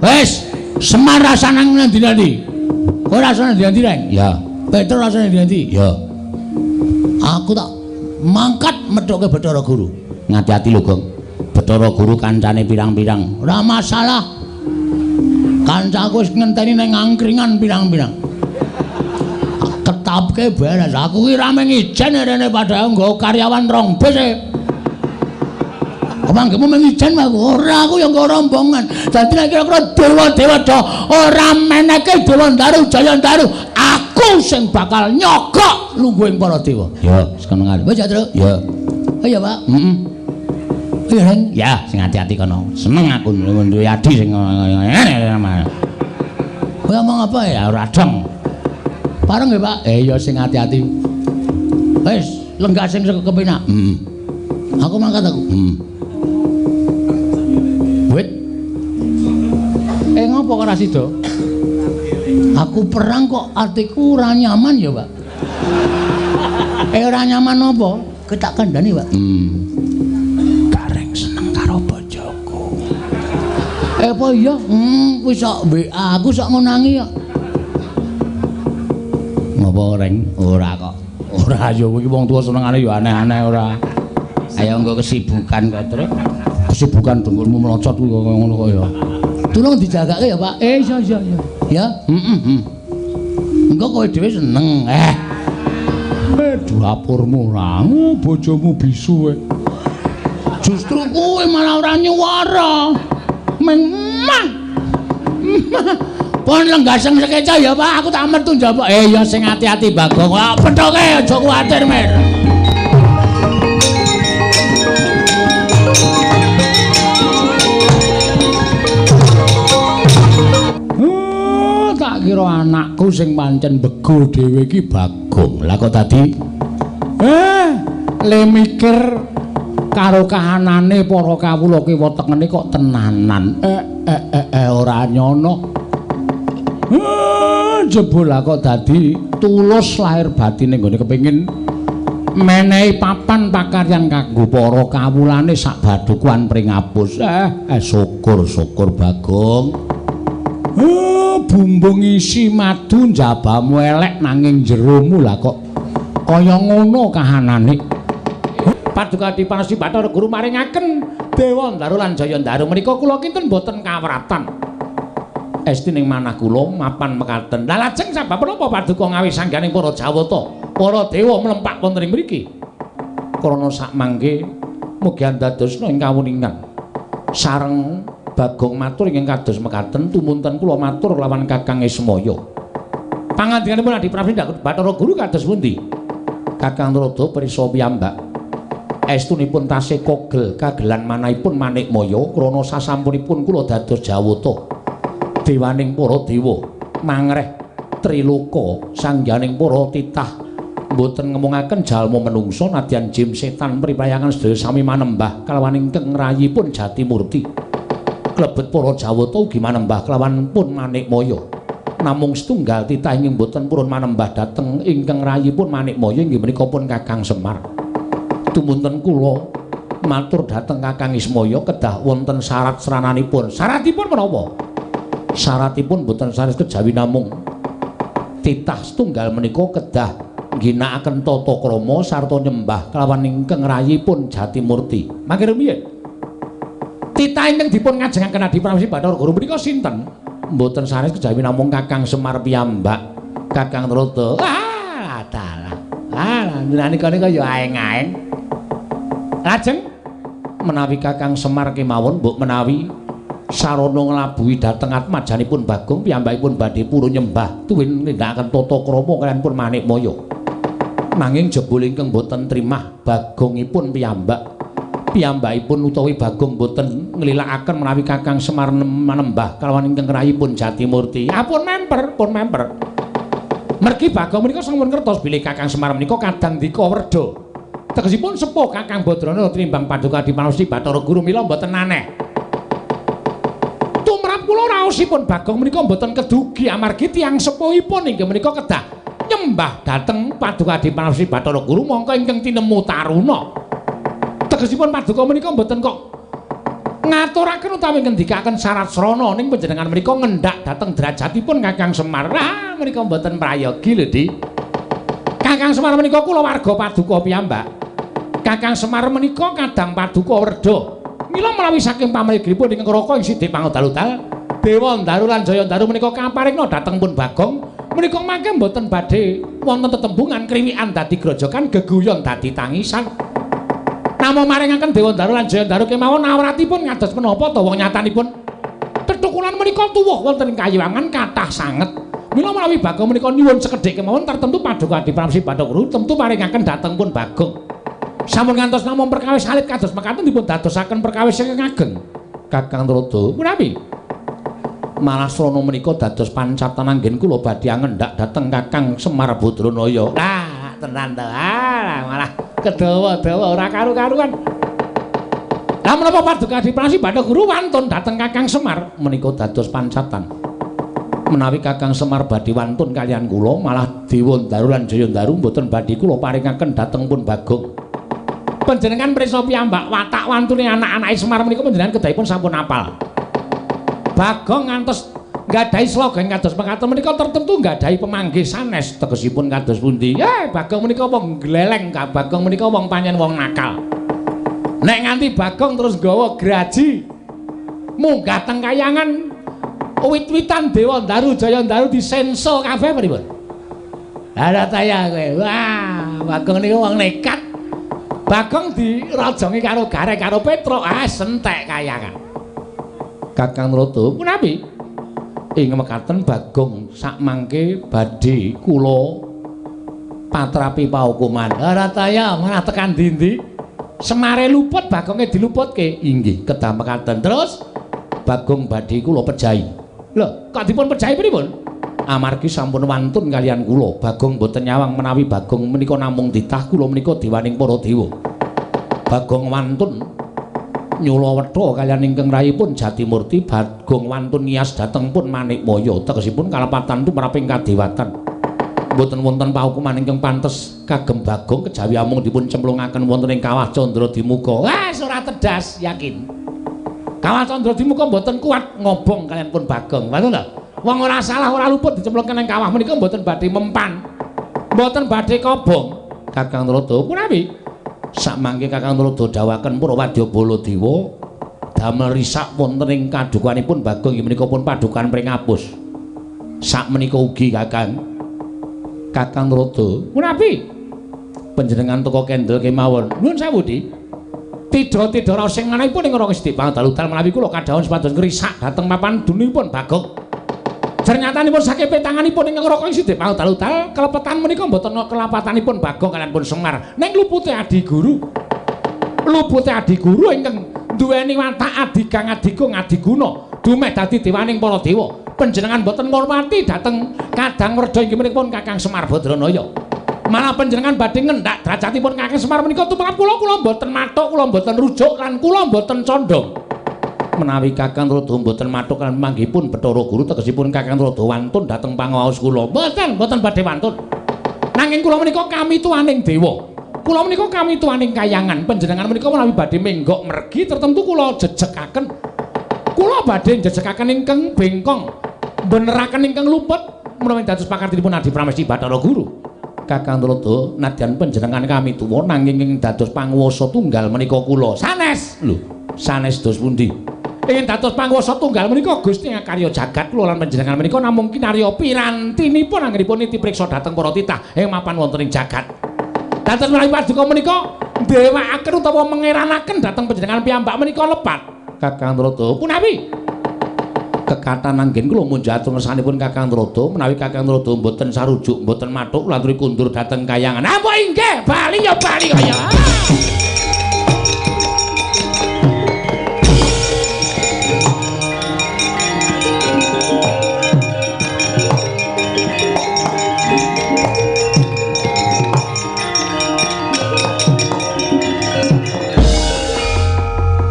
Wis, Semar rasane ngendi-endi? Kowe rasane ngendi-endi, Reng? Ya. Petruk rasane ngendi-endi? Ya. Aku tak mangkat medhoke Bathara Guru. Ngati-ati lho, Gong. Bathara Guru kancane pirang-pirang. Ora masalah. Kancaku wis ngenteni ning angkringan pirang-pirang. Ketapke beres. Aku ki ra mung ijen rene padha nggo karyawan rong bis. Mangkemu mung ijen aku. Ora aku ya nggo rombongan. Dadi nek kira-kira dewa-dewa do ora meneke Dewa Daru Jaya Daru, aku sing bakal nyogok lungguhing para dewa. Ya, wis kono ngali. Wis ya, Tru. Ya. Oh iya, Pak. Heeh. Iya, Reng. Ya, sing ati-ati kono. Seneng aku duwe adi sing ngene. Kowe ngomong apa ya? Ora dong. Pareng nggih, Pak. Iya sing ati-ati. Wis, lenggah sing saka kepenak. Heeh. Aku mangkat aku. Wit. Ngopo kok ora sida? Aku perang kok atiku ora nyaman ya, Pak. Ora nyaman apa? Ketak kandhani, Pak. Gareng seneng karo bojoku. Apa iya? Wis sok WA aku sok ngonangi kok. Ngopo, Reng? Ora kok. Ora ya iki wong tuwa senengane ya aneh-aneh ora. Ayo engko kesibukan kok, Truk. Kesibukan dengkulmu melocot kuwi kok ngono kok ya. Tolong dijagake ya, Pak. Iya. Ya, engko kowe dhewe seneng. Dapurmu rangu, bojomu bisu. Justru kowe malah ora nyuwara. Memang. Pon lenggaseng sekeca ya, Pak. Aku tak metu njaba. Ya sing ati-ati, Bagong. Kok pethoke aja kuwatir, Mir. Tak kira anakku sing pancen bego dhewe iki Bagong. Lah kok dadi le mikir karo kahanane para kawula ki wetengene kok tenanan. Ora nyono. Jebul lah kok dadi tulus lahir batine nggone kepengin menehi papan pakaryan kanggo para kawulane sak badukuan pringapus. Syukur Bagong. Bumbung isi madu njabamu elek nanging jeromu lah kok kaya ngono kahanane. Paduka Dipanesti Bathara Guru maringaken Dewa Ndaru lan Jaya Ndaru menika kula kinten boten kawratan. Esti ning manah kula mapan mekaten. Lah lajeng sabab menapa paduka ngawi sangganing para Jawata, para dewa mlempak wonten ing mriki? Krana sakmangke mugi andadosna ing kawuningan. Sareng Bagong matur ingkang kados mekaten tumunten kula matur lawan Kakang Ismaya. Pangandikanipun Adi Prabu Bathara Guru kados pundi? Kakang Narada prisa piyambak. Estunipun tasih kogel kagelan manahipun Manikmaya krana sasampunipun kula dados Jawata. Dewaning para dewa mangreh Triloka sangganing para titah mboten ngemungaken jalma menungsa nadyan jim setan pripayangan sedaya sami manembah kalawan ingkang ngrayipun Jatimurti. Klebet para Jawata ugi manembah kelawan pun Manikmaya. Namung setunggal titah ingkang boten purun manembah dhateng ingkang rayipun Manikmaya inggih menika pun Kakang Semar. Tumunten kula matur dhateng Kakang Ismaya kedah wonten syarat srananipun. Syaratipun menapa? Syaratipun boten sanes kejawi namung titah setunggal menika kedah ngginakaken tata krama sarta nyembah kelawan ingkang rayipun Jatimurti. Mangke rumiyin titah ingkang dipun ngajengaken Adi Prabu Bathara Guru menika sinten? Mboten sanes kejawi namung Kakang Semar piyambak. Kakang Narada. Nanika ya aeng-aeng. Lajeng menawi Kakang Semar kemawon mbok menawi sarana nglabuhi dhateng atmajanipun Bagong piyambakipun badhe purun nyembah tuwin nindakaken tata krama kaliyan pun Manikmaya. Nanging jebul ingkang boten trimah Bagongipun piyambakipun utawi Bagong boten nglilakaken menawi Kakang Semar manembah kalawan ingkang rayipun Jatimurti. Pun memper. Mergi Bagong menika sampun ngertos bilih Kakang Semar menika kadang dika werda. Tegesipun sepuh Kakang Badrana tinimbang Paduka Dipanesti Bathara Guru mila mboten aneh. Tumrap kula raosipun Bagong menika mboten kedugi amargi tiyang sepuhipun inggih menika kedah nyembah dhateng Paduka Dipanesti Bathara Guru mongko ingkang tinemu taruna. Tegesipun Paduka menika mboten kok ngaturaken utawi ngendikaken syarat srana ning panjenengan menika ngendhak dhateng derajatipun Kakang Semar. Menika mboten prayogi lho, Di. Kakang Semar menika kula warga Paduka piyambak. Kakang Semar menika kadang Paduka werda. Mila menawi saking pamrigipun ing Ngraka ing Sidhe Pangudal-udal, Dewa Ndaru lan Jaya Ndaru menika kaparingna dhateng pun Bagong. Menika mangke mboten badhe wonten tetembungan kriwikan dadi grojokan geguyon dadi tangisan. Namung maringaken Dewa Ndaru lan Jaya Ndaru kemawon awratipun ngados menapa ta wong nyatanipun tetukulan menika tuwuh wonten ing kayiwangan kathah sanget. Mila menawi Bagong menika nyuwun sekedhik kemawon tertentu Paduka Dipanesti Bathara Guru tentu maringaken dhateng pun Bagong. sampun ngantos namung perkawis alit kados mekaten dipun dadosaken perkawis ingkang ageng. Kakang Rada, punapi? Malah srana menika dados pancatan anggen kula badhe ngendhak dhateng Kakang Semar Badranaya. Lah, tenan to. Malah kedawa-dawa ora karu-karuan. Lah menapa paduka diprasi Bathara Guru wantun dhateng Kakang Semar menika dados pancatan. Menawi Kakang Semar badhe wantun kaliyan kula malah Dewa Ndaru lan Jaya Ndaru mboten badhe kula paringaken dhateng pun Bagong. Panjenengan prisa piyambak watak wantune anak-anake Semar menika panjenengan kedahipun sampun apal. Bagong ngantos nggadahi slogan kados mekaten menika tertentu nggadahi pemanggih sanes tegesipun kados pundi. Bagong menika wong gleleng, Bagong menika wong panjen wong nakal. Nek nganti Bagong terus nggawa graji munggah teng kayangan wit-witan Dewa Ndaru Jaya Ndaru disenso kabeh pripun? Lah taya kowe. Wah, Bagong niku wong nekat. Bagong dirajongi karo Garek karo Petruk, sentek kayangan. Kakang Rada, punapi? Ing mekaten Bagong sakmangke badhe kula patrapi paukuman. Rataya malah tekan ndi-ndi? Semare luput, Bagonge diluputke. Inggih, kedah mekaten. Terus Bagong badhe kula pejahi. Lho, kok dipun pejahi pripun? Amargi sampun wantun kaliyan kula, Bagong boten nyawang menawi Bagong menika namung ditah kula menika dewaning para dewa. Bagong wantun nyula wetha kaliyan ingkang rayipun Jatimurti, Bagong wantun ngias dhateng pun Manikmaya, tegesipun kalepatan tumraping kadewatan. Boten wonten paukuman ingkang pantes kagem Bagong kejawi amung dipun cemplungaken wonten ing Kawah Candradimuka. Wes ora tedas, yakin. Kawah Candradimuka boten kuat ngobong kaliyan pun Bagong. Ngoten lho. Wong ora salah ora luput dicemplungke ning kawah menika mboten badhe mempan. Mboten badhe kobong. Kakang Rada punapi? Sakmangke Kakang Rada dawuhaken para wadya Baladewa damel risak wonten ing kadukanipun Bagong inggih menika pun padukan pringapus. Sak menika ugi Kakang Rada punapi? Panjenengan teka kendel kemawon. Nuwun sewu, Di. Tida-tida sing manahipun ing Rangga Sedhik Pangdalutal menawi kula kadhawon supados ngrisak dhateng papan dununipun Bagong. Ternyatanipun saking petanganipun ingkang Rangga Sedhik Pangdalutal kalepetan menika mboten kelapatanipun Bagong kaliyan pun Semar. Ning lupute Adi Guru. Lupute Adi Guru ingkang duweni watak adigang adigung adiguna dumeh dadi dewaning para dewa. Panjenengan mboten ngurmati dhateng Kadang Werda inggih menika pun Kakang Semar Badranaya. Malah panjenengan badhe ngendhak derajatipun Kakang Semar menika tumrap kula mboten mathuk, kula mboten rujuk lan kula mboten condong. Menawi Kakang Rada mboten mathuk lan manggihipun Bathara Guru tegesipun Kakang Rada wantun dhateng pangaos kula. Mboten badhe wantun. Nanging kula menika kami tuwaning dewa. Kula menika kami tuwaning kayangan. Panjenengan menika menawi badhe menggok mergi tertentu kula jejekaken. Kula badhe jejekaken ingkang bengkong. Beneraken ingkang luput menawi dados pakartinipun Adi Pramesti Bathara Guru. Kakang Rada nadyan panjenengan kami tuwa nanging ing dados panguwasa tunggal menika kula sanes. Lho, sanes dos pundi? Ingin dados panguwasa tunggal menika Gusti karya jagat kula lan panjenengan menika namung kinarya pirantinipun anggenipun niti priksa dhateng para titah ing mapan wonten ing jagat. Dados menawi paduka menika ndewekaken utawa mengeranaken dhateng panjenengan piyambak menika lepat. Kakang Rada punapi? Kekatan anggen kula munjat ngersanipun Kakang Rada menawi Kakang Rada mboten sarujuk mboten mathuk lan kundur dhateng kayangan. Apa inggih bali ya bali kaya.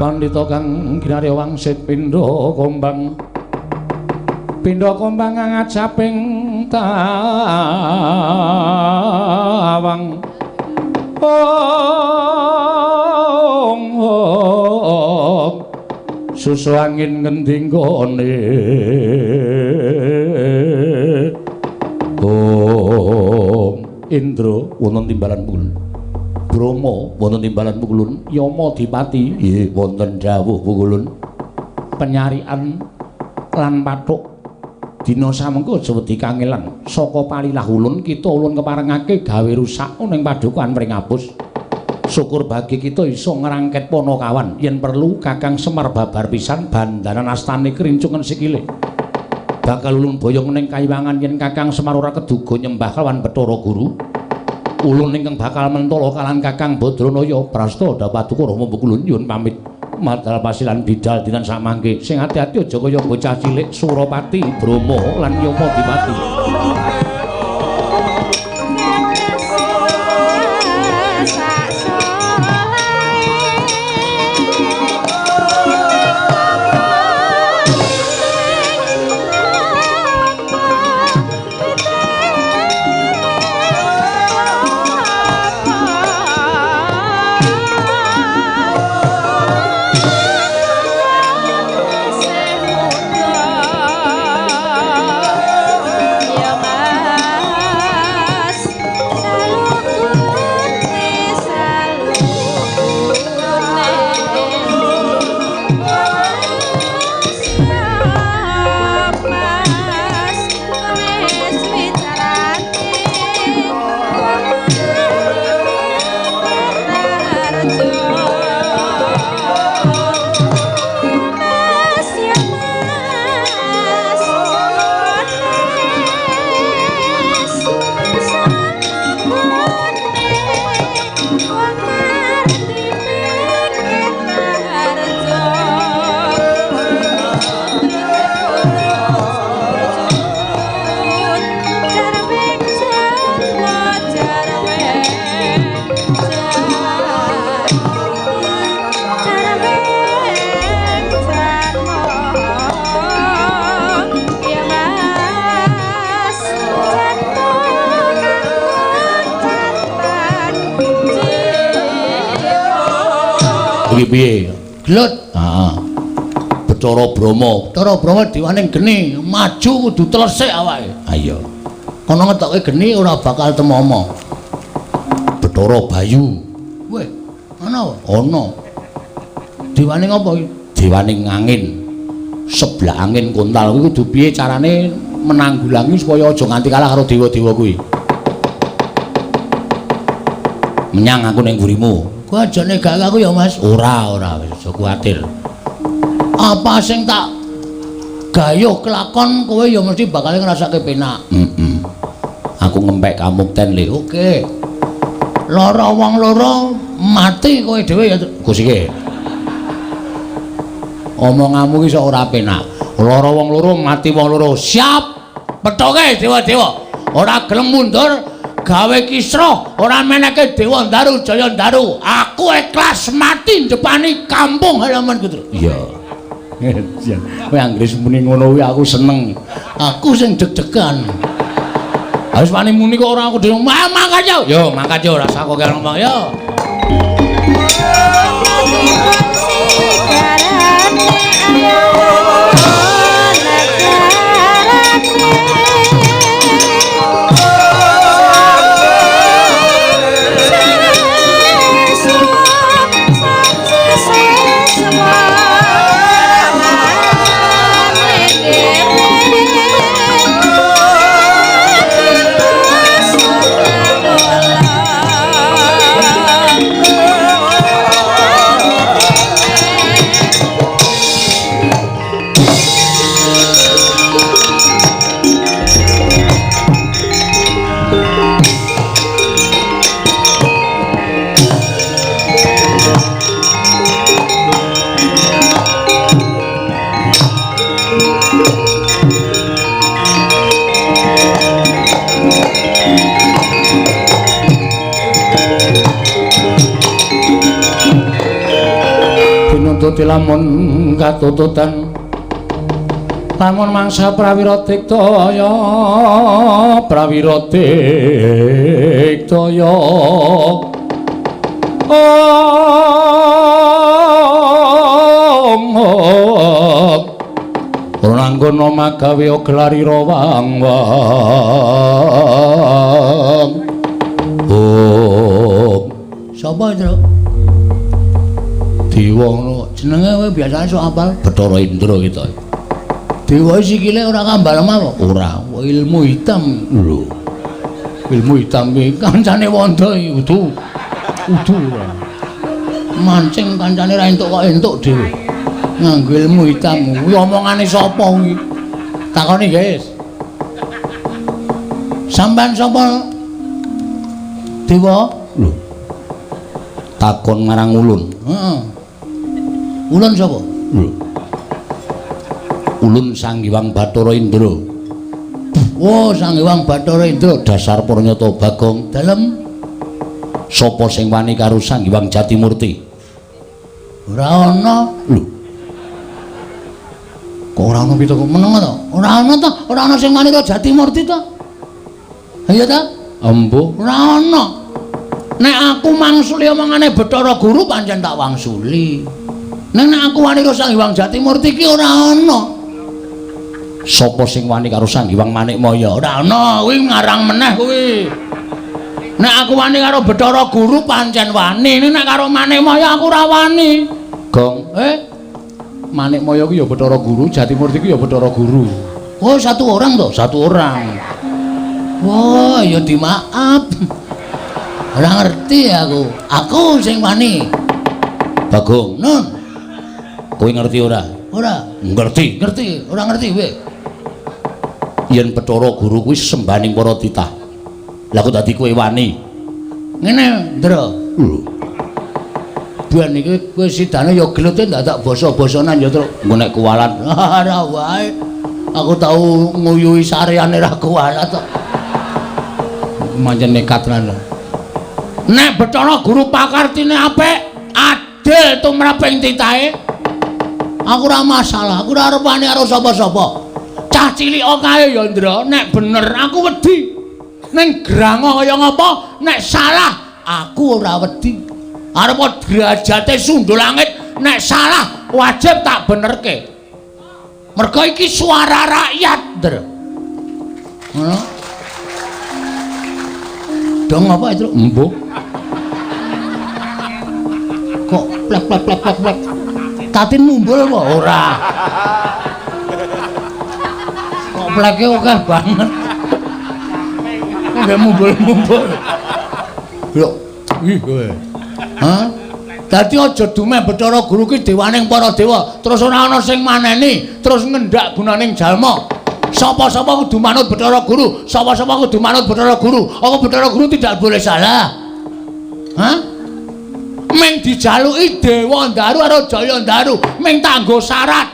Pandhita kang ginarya wangsit pindha kombang ngajaping tawang susu angin ngending gone Indra wonten timbalan pungulun Brahma wonten timbalan pungulun Yama Dipati nggih wonten dawuh pungulun penyarian lan pathuk dina samengko aja wedi kangelan saka palilah ulun kita ulun keparengake gawe rusak ning padukan pringapus syukur bagi kita iso ngrangket Panakawan yen perlu Kakang Semar babar pisan bandanan astane kerincungan sikile bakal ulun boyong ning kayiwangan yen Kakang Semar ora keduga nyembah kelawan Bathara Guru ulun ingkang bakal mentala kalan Kakang Badranaya prasta Dapaduka Rama Bukulun nyuwun pamit madal pasilan bidal dinan samangke sing ati-ati aja kaya bocah cilik Surapati Brama lan Yamadipati. Piye? Glut. Heeh. Bathara Brama diwaning geni, maju kudu tlesik awake. Ha iya. Kono ngetokke geni ora bakal temomo. Bathara Bayu. Weh, ana wae? Ana. Diwaning apa iki? Diwaning angin. Sebelah angin kontal kuwi kudu piye carane menanggulangi supaya aja nganti kalah karo dewa-dewa kuwi. Menyang aku ning ngurimu. Kowe aja negak aku ya Mas. Ora wis aja kuwatir. Apa sing tak gayuh kelakon kowe ya mesti bakal ngrasake penak. Aku ngempek kamukten le. Oke. Lara wong loro mati kowe dhewe ya Gus iki. Omonganmu iki sok ora penak. Lara wong loro mati wong loro. Siap. Pethoke dewa-dewa. Ora gelem mundur. Gawe kisruh ora meneke Dewa Ndaru Jaya Ndaru. Aku ikhlas mati ndepani kampung halamanku. Iya. Kowe anggere muni ngono kuwi aku seneng. Aku sing deg-degan. Wis wani muni kok ora aku dhewe mangkat yo. Yo mangkat yo rasa kok ngomong yo. Pinututi lamun katututan lamun mangsa prawira diktaya Ranggana magawe gelari rawang sapa itu? Dewa ngono. Jenenge kowe biasane sok apal Bathara Indra gitu. Dewa sikile ora kambal apa? Ora, ilmu hitam lho. Ilmu hitam iki kancane Wanda iki udu ora. Mancing kancane ra entuk kok entuk dhewe. Nganggo ilmu hitam. Kuwi omongane sapa kuwi? Takoni, guys. Sampeyan sapa? dewa? Lho. Takon ngarang ulun. Heeh. Ulun sapa? Lho. Ulun Sang Hyang Bathara Indra. Oh, Sang Hyang Bathara Indra. Dasar Pranyata Bagong. Dalem Sapa sing wani karo Sang Hyang Jatimurti? ora ana. Lho. Kok ora ana pita kok meneng to? Ora ana to, ora ana sing wani karo Jatimurti to. Iya ta? Embo. Ora ana. Nek aku mangsuli omongane Bathara Guru pancen tak wangsuli. Nek aku wani karo Sang Hyang Jatimurti ki ora ana. Sapa sing wani karo Sang Hyang Manikmaya? Ora ana, kuwi ngarang meneh kuwi. Nek aku wani karo Bathara Guru pancen wani, nek karo Manikmaya aku ora wani. Gong. Manikmaya ku ya Bathara Guru, Jatimurti ku ya Bathara Guru. Oh, satu orang toh? Satu orang. Wah, ya dimaaf. Ora ngerti aku. Aku sing wani. Bagong. Nun. Kowe ngerti ora? Ora. Ngerti. Ngerti, ora ngerti kowe. Yen Bathara Guru kuwi sembaning para titah. Lah kok dadi kowe wani? Ngene, Ndra. Lho. Ben iki kowe sidane ya glete ndak tak basa-basanan ya, Tru. Engko nek kuwalat Ora wae. Aku tau nguyuhi sareane ra kuwalat kok. Mancen nekat tenan. Nek Bathara Guru pakartine apik, adil tumraping titahe. Aku ora masalah, aku ora arep wani karo sapa-sapa. Cah cilik kae ya, Ndra, nek bener aku wedi. Ning grango kaya ngapa, nek salah aku ora wedi. Arep derajate sundul langit, nek salah wajib tak benerke. Mergo iki suara rakyat, Ndra. Ngono. Dong apa itu? Embo. Kok plek. Tatin mumbul apa? Ora. Kok pleke akeh banget. Kok gak mumbul. Lho, ih kowe. Hah? Dadi aja dumeh Bathara Guru ki dewaning para dewa, terus ora ana sing maneni, terus ngendak gunaning jalma. Sapa-sapa kudu manut Bathara Guru, sapa-sapa kudu manut Bathara Guru. Apa Bathara Guru tidak boleh salah? Hah? Meng dijaluki Dewa Ndaru karo Jaya Ndaru, meng tanggo syarat.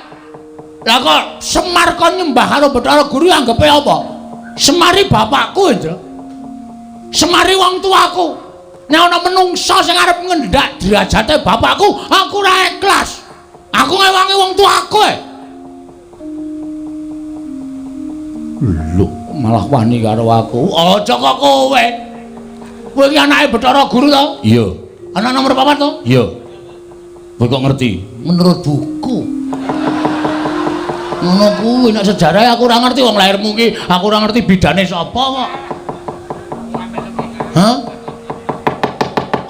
Lah kok Semar kon nyembah karo Bathara Guru anggepe apa? Semari bapakku, Ndra. Semari wong tuaku. Nek ana menungsa sing arep ngendak derajate bapakku, aku ora ikhlas. Aku ngewangi wong tuaku. Lho, malah wani karo aku. Aja kok kowe. Kowe iki anake Bathara Guru to? Iya. Anak nomor 4 to? Iya. Kowe kok ngerti? Menurut buku. Ngono kuwi nek sejarah aku ora ngerti wong lairmu ki, aku ora ngerti bidane sapa kok. Hah?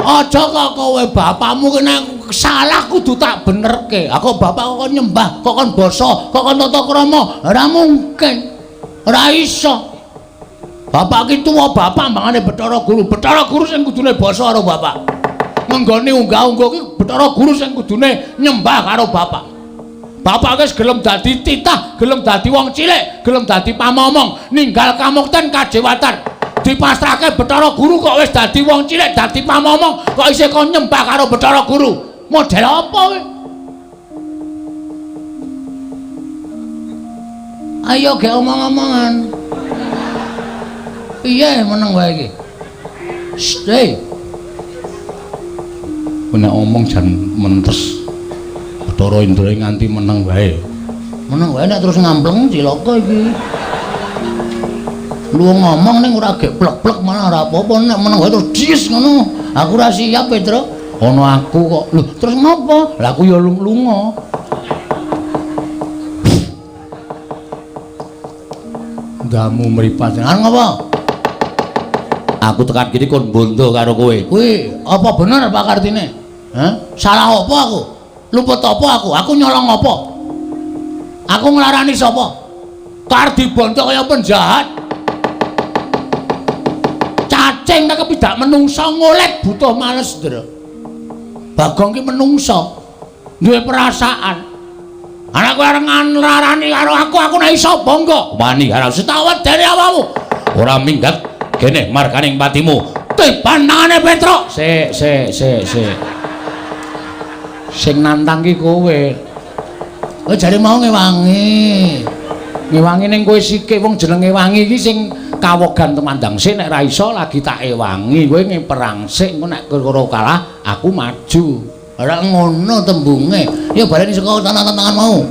Aja kok kowe bapakmu ki nek salah kudu tak benerke. Aku bapak kok nyembah, kok kon basa, kok kon tata krama. Ora mungkin. Ora iso. Bapak ki tuwa bapak mangane Bathara Guru. Bathara Guru sing kudune basa karo bapak. Nggone unggah-ungguh ki Bathara Guru sing kudune nyembah karo bapak. Bapak wis gelem dadi titah, gelem dadi wong cilik, gelem dadi pamomong, ninggal kamukten kajewatan. Dipasrahke Bathara Guru kok wis dadi wong cilik, dadi pamomong, kok isih kon nyembah karo Bathara Guru. Model apa kowe? Ayo ge omong-omongan. Piye meneng wae iki? Stay. Nek omong jan mentes. Bathara Indra nganti meneng wae. Meneng wae nek terus ngampleng cilaka iki. Lu ngomong ning ora gek plek-plek malah ora apa-apa nek meneng wae terus dis ngono. Aku ora siap, Petro. Ono aku kok. Lho, terus ngopo? Lah aku ya lunga. Ndamu mripat. Ngopo? Aku tekan kene kon bondo karo kowe. Kuwi apa bener Pak Kartine? Hah? Salah apa aku? Luput apa aku? Aku nyolong apa? Aku nglarani sapa? Kar dibondo kaya penjahat. Cacing tak kepidak menungsa ngolet butuh males, Ndra. Bagong ki menungsa. Duwe perasaan. Ana kowe arep nglarani karo aku nek iso bangga. Wani karo Setawat dari awakmu. ora minggat kene markaning patimu Tiban tangane Petruk. Sik. Sing nantang ki kowe. Kowe jare mau ngewangi. Ngewangi ning kowe sikik wong jenenge wangi iki sing kawogan temandang sik nek ra iso lagi tak ewangi. Kowe ngeperang sik engko nek kira kalah aku maju. Ora ngono tembunge. Ya baleni saka tangan-tangan mau.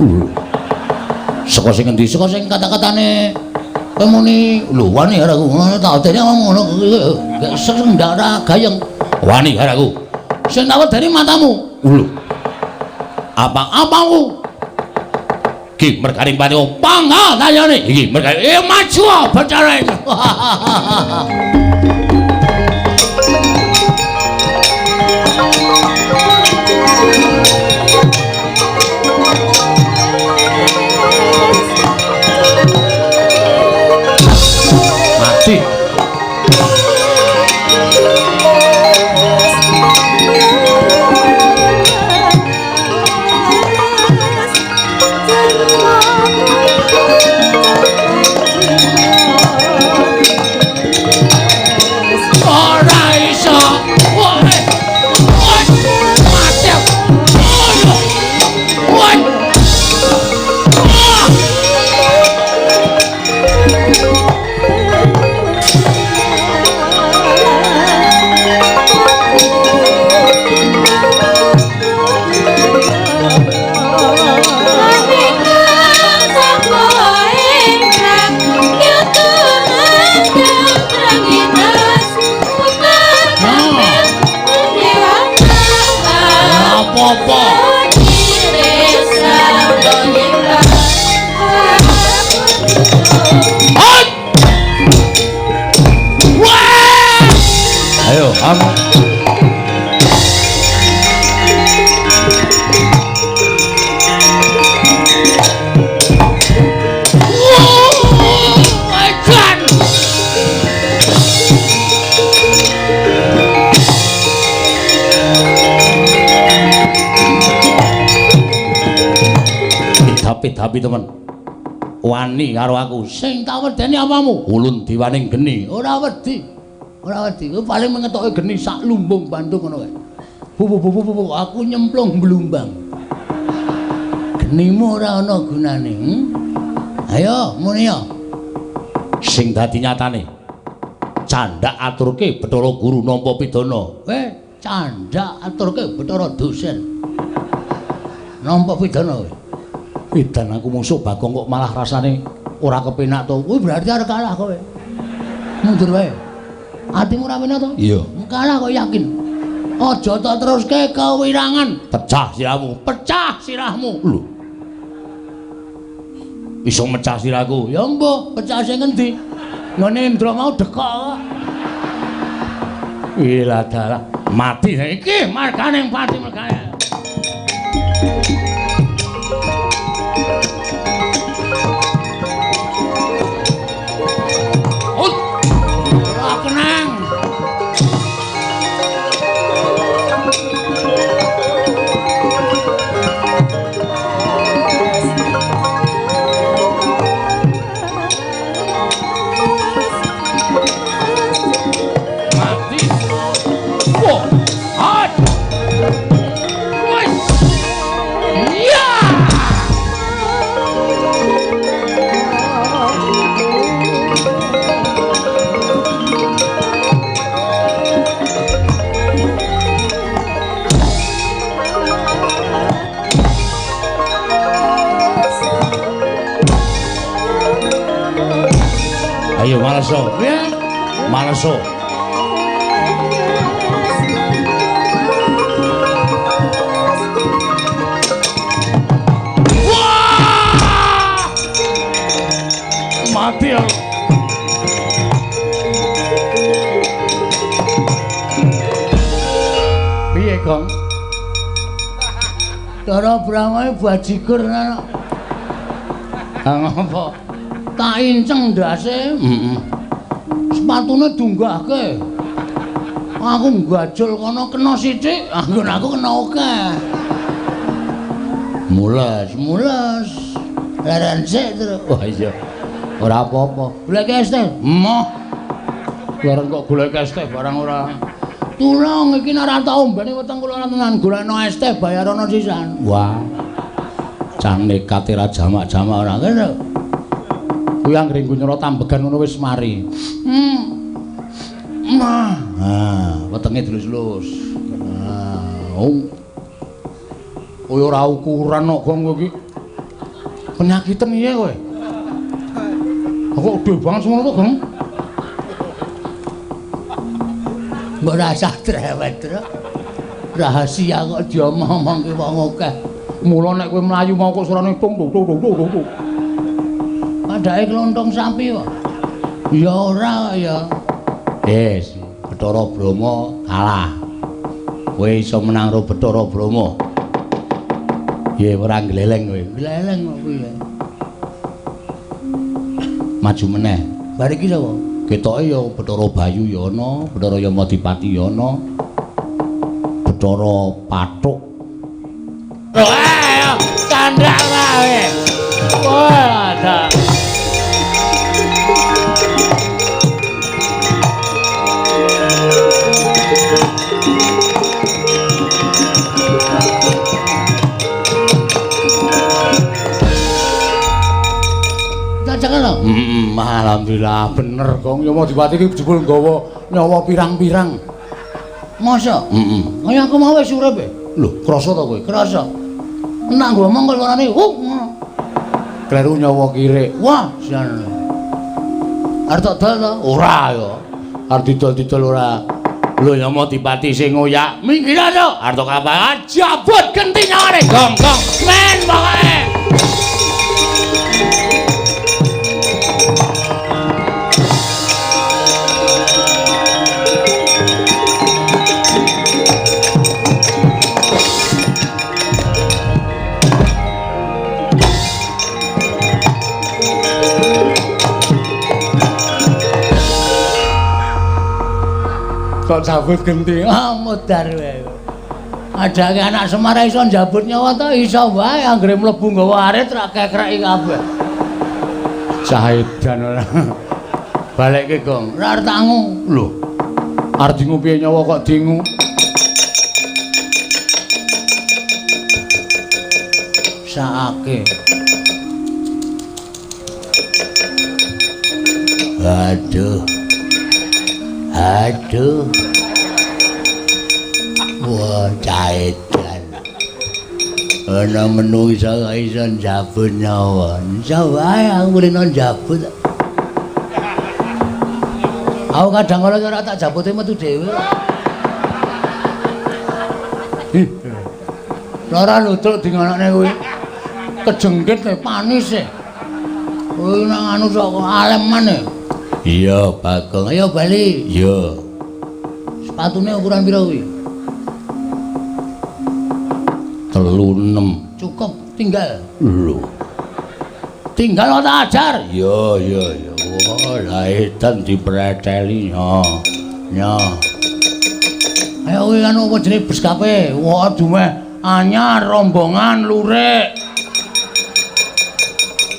Saka sing endi? Saka sing kata-katane kowe muni lho wani karo aku. Tak odeni ngono gak sing ndak ora gayeng. Wani karo aku. Sing tak wedeni matamu. Lho. Apa-apamu? Ki mergaring pati panggal tanyane. Iki mergaring maju bicara. Mati. Ayo, kamu. Tapi temen wani karo aku sing tak wedeni apamu ulun diwaning geni ora wedi ku paling mengetoke geni sak lumbung bantu ngono kae bu aku nyemplung blumbang genimu ora ana gunane ayo muni ya sing dadi nyatane candak aturke Bathara Guru nampa pidana candak aturke Bathara dosen nampa pidana Edan aku musuh Bagong kok malah rasane ora kepenak to. Kuwi berarti arep kalah kowe. Mundur wae. Atimu ora penak to? Iya. Kalah kok yakin. Aja tak teruske kewirangan. Pecah sirahmu. Lho. Iso mecah sirahku. Ya mbok, pecah sing endi? Ngene Indra mau dekok. Ila dalah mati iki margane pati mergane. Ayo Maleso. Ya. Maleso. Wah! Mati aku. Piye, Gong? Cara brangae bajigur ana. Ngapa? Tak inceng ndase. Sepatune dunggahke. Aku nggajul kono kena sithik, anggon aku kena akeh. Mules. Leren sik terus. Wah iya. Ora apa-apa. Blek es teh. Moh. Laren kok golek es teh barang ora. Tulung iki nek ora tak ombeni weteng kula tenan golekno es teh bayarono sisan. Wah. Jan nekat ra jamak-jamak ora kene. Kuwi anggere nyuruh tambegan ngono wis mari. Wetenge dilus-lus. Kowe ora ukuran kok Gong iki. Penyakiten iya kowe. Kok gede banget semono to, Gong? Mbok rasa trewet, rahasia kok diomong-omongke wong akeh. Mula nek kowe mlayu mau kok surane tung. Padahal klontong sapi kok. Ya ora ya. Wis, Bathara Brama kalah. Kowe iso menang karo Bathara Brama. Ya ora gleleng kowe. Gleleng kok kowe. Maju meneh. Bar iki sapa? Ketoke ya Bathara Bayu ya ana, Bathara Yamadipati ya ana. Bathara Pathuk. Wah, kandhak wae. Wah, ada. Alhamdulillah bener Gong Yamadipati iki jebul nggawa nyawa pirang-pirang. Masa? Kaya aku mau wis urip e. Lho, krasa ta kowe? Krasa. Enak ngomong kok larane. Kleru nyawa kirik. Wah, jan. Arep tak dol to? Ora ya. Arep didol-didol ora. Lho Yamadipati sing ngoyak. Minggir to. Arep kapan jabut genti nyawane Gong. Men pokoke. Kok cabut genti? Mudar wae. Adake anak Semar iso njabut nyawa to iso wae anggere mlebu nggawa arit ra kekreki kabeh. Saedan ora. Balekke Gong. Ora arep tangu. Lho. Arep dingu piye nyawa kok dingu? Saake. Aduh. Wah, caedan. Ana menungsa kok iso njabut nyawa. Iso wae aku mulih njabut. Aku kadang kala ora tak jabute metu dhewe. Ora lutruk dingonokne kuwi. Kejengkit panis e. Kuwi nang anu sok aleman e. Iya, Bagong. Ayo bali. Iya. Sepatune ukuran pira kuwi? 36. Cukup, tinggal. Lho. Tinggal tak ajar. Iya. Wah, laedan dipreteli nya. Ayo kuwi anu apa jenenge bus kape? Wah, dumeh anyar rombongan lurik.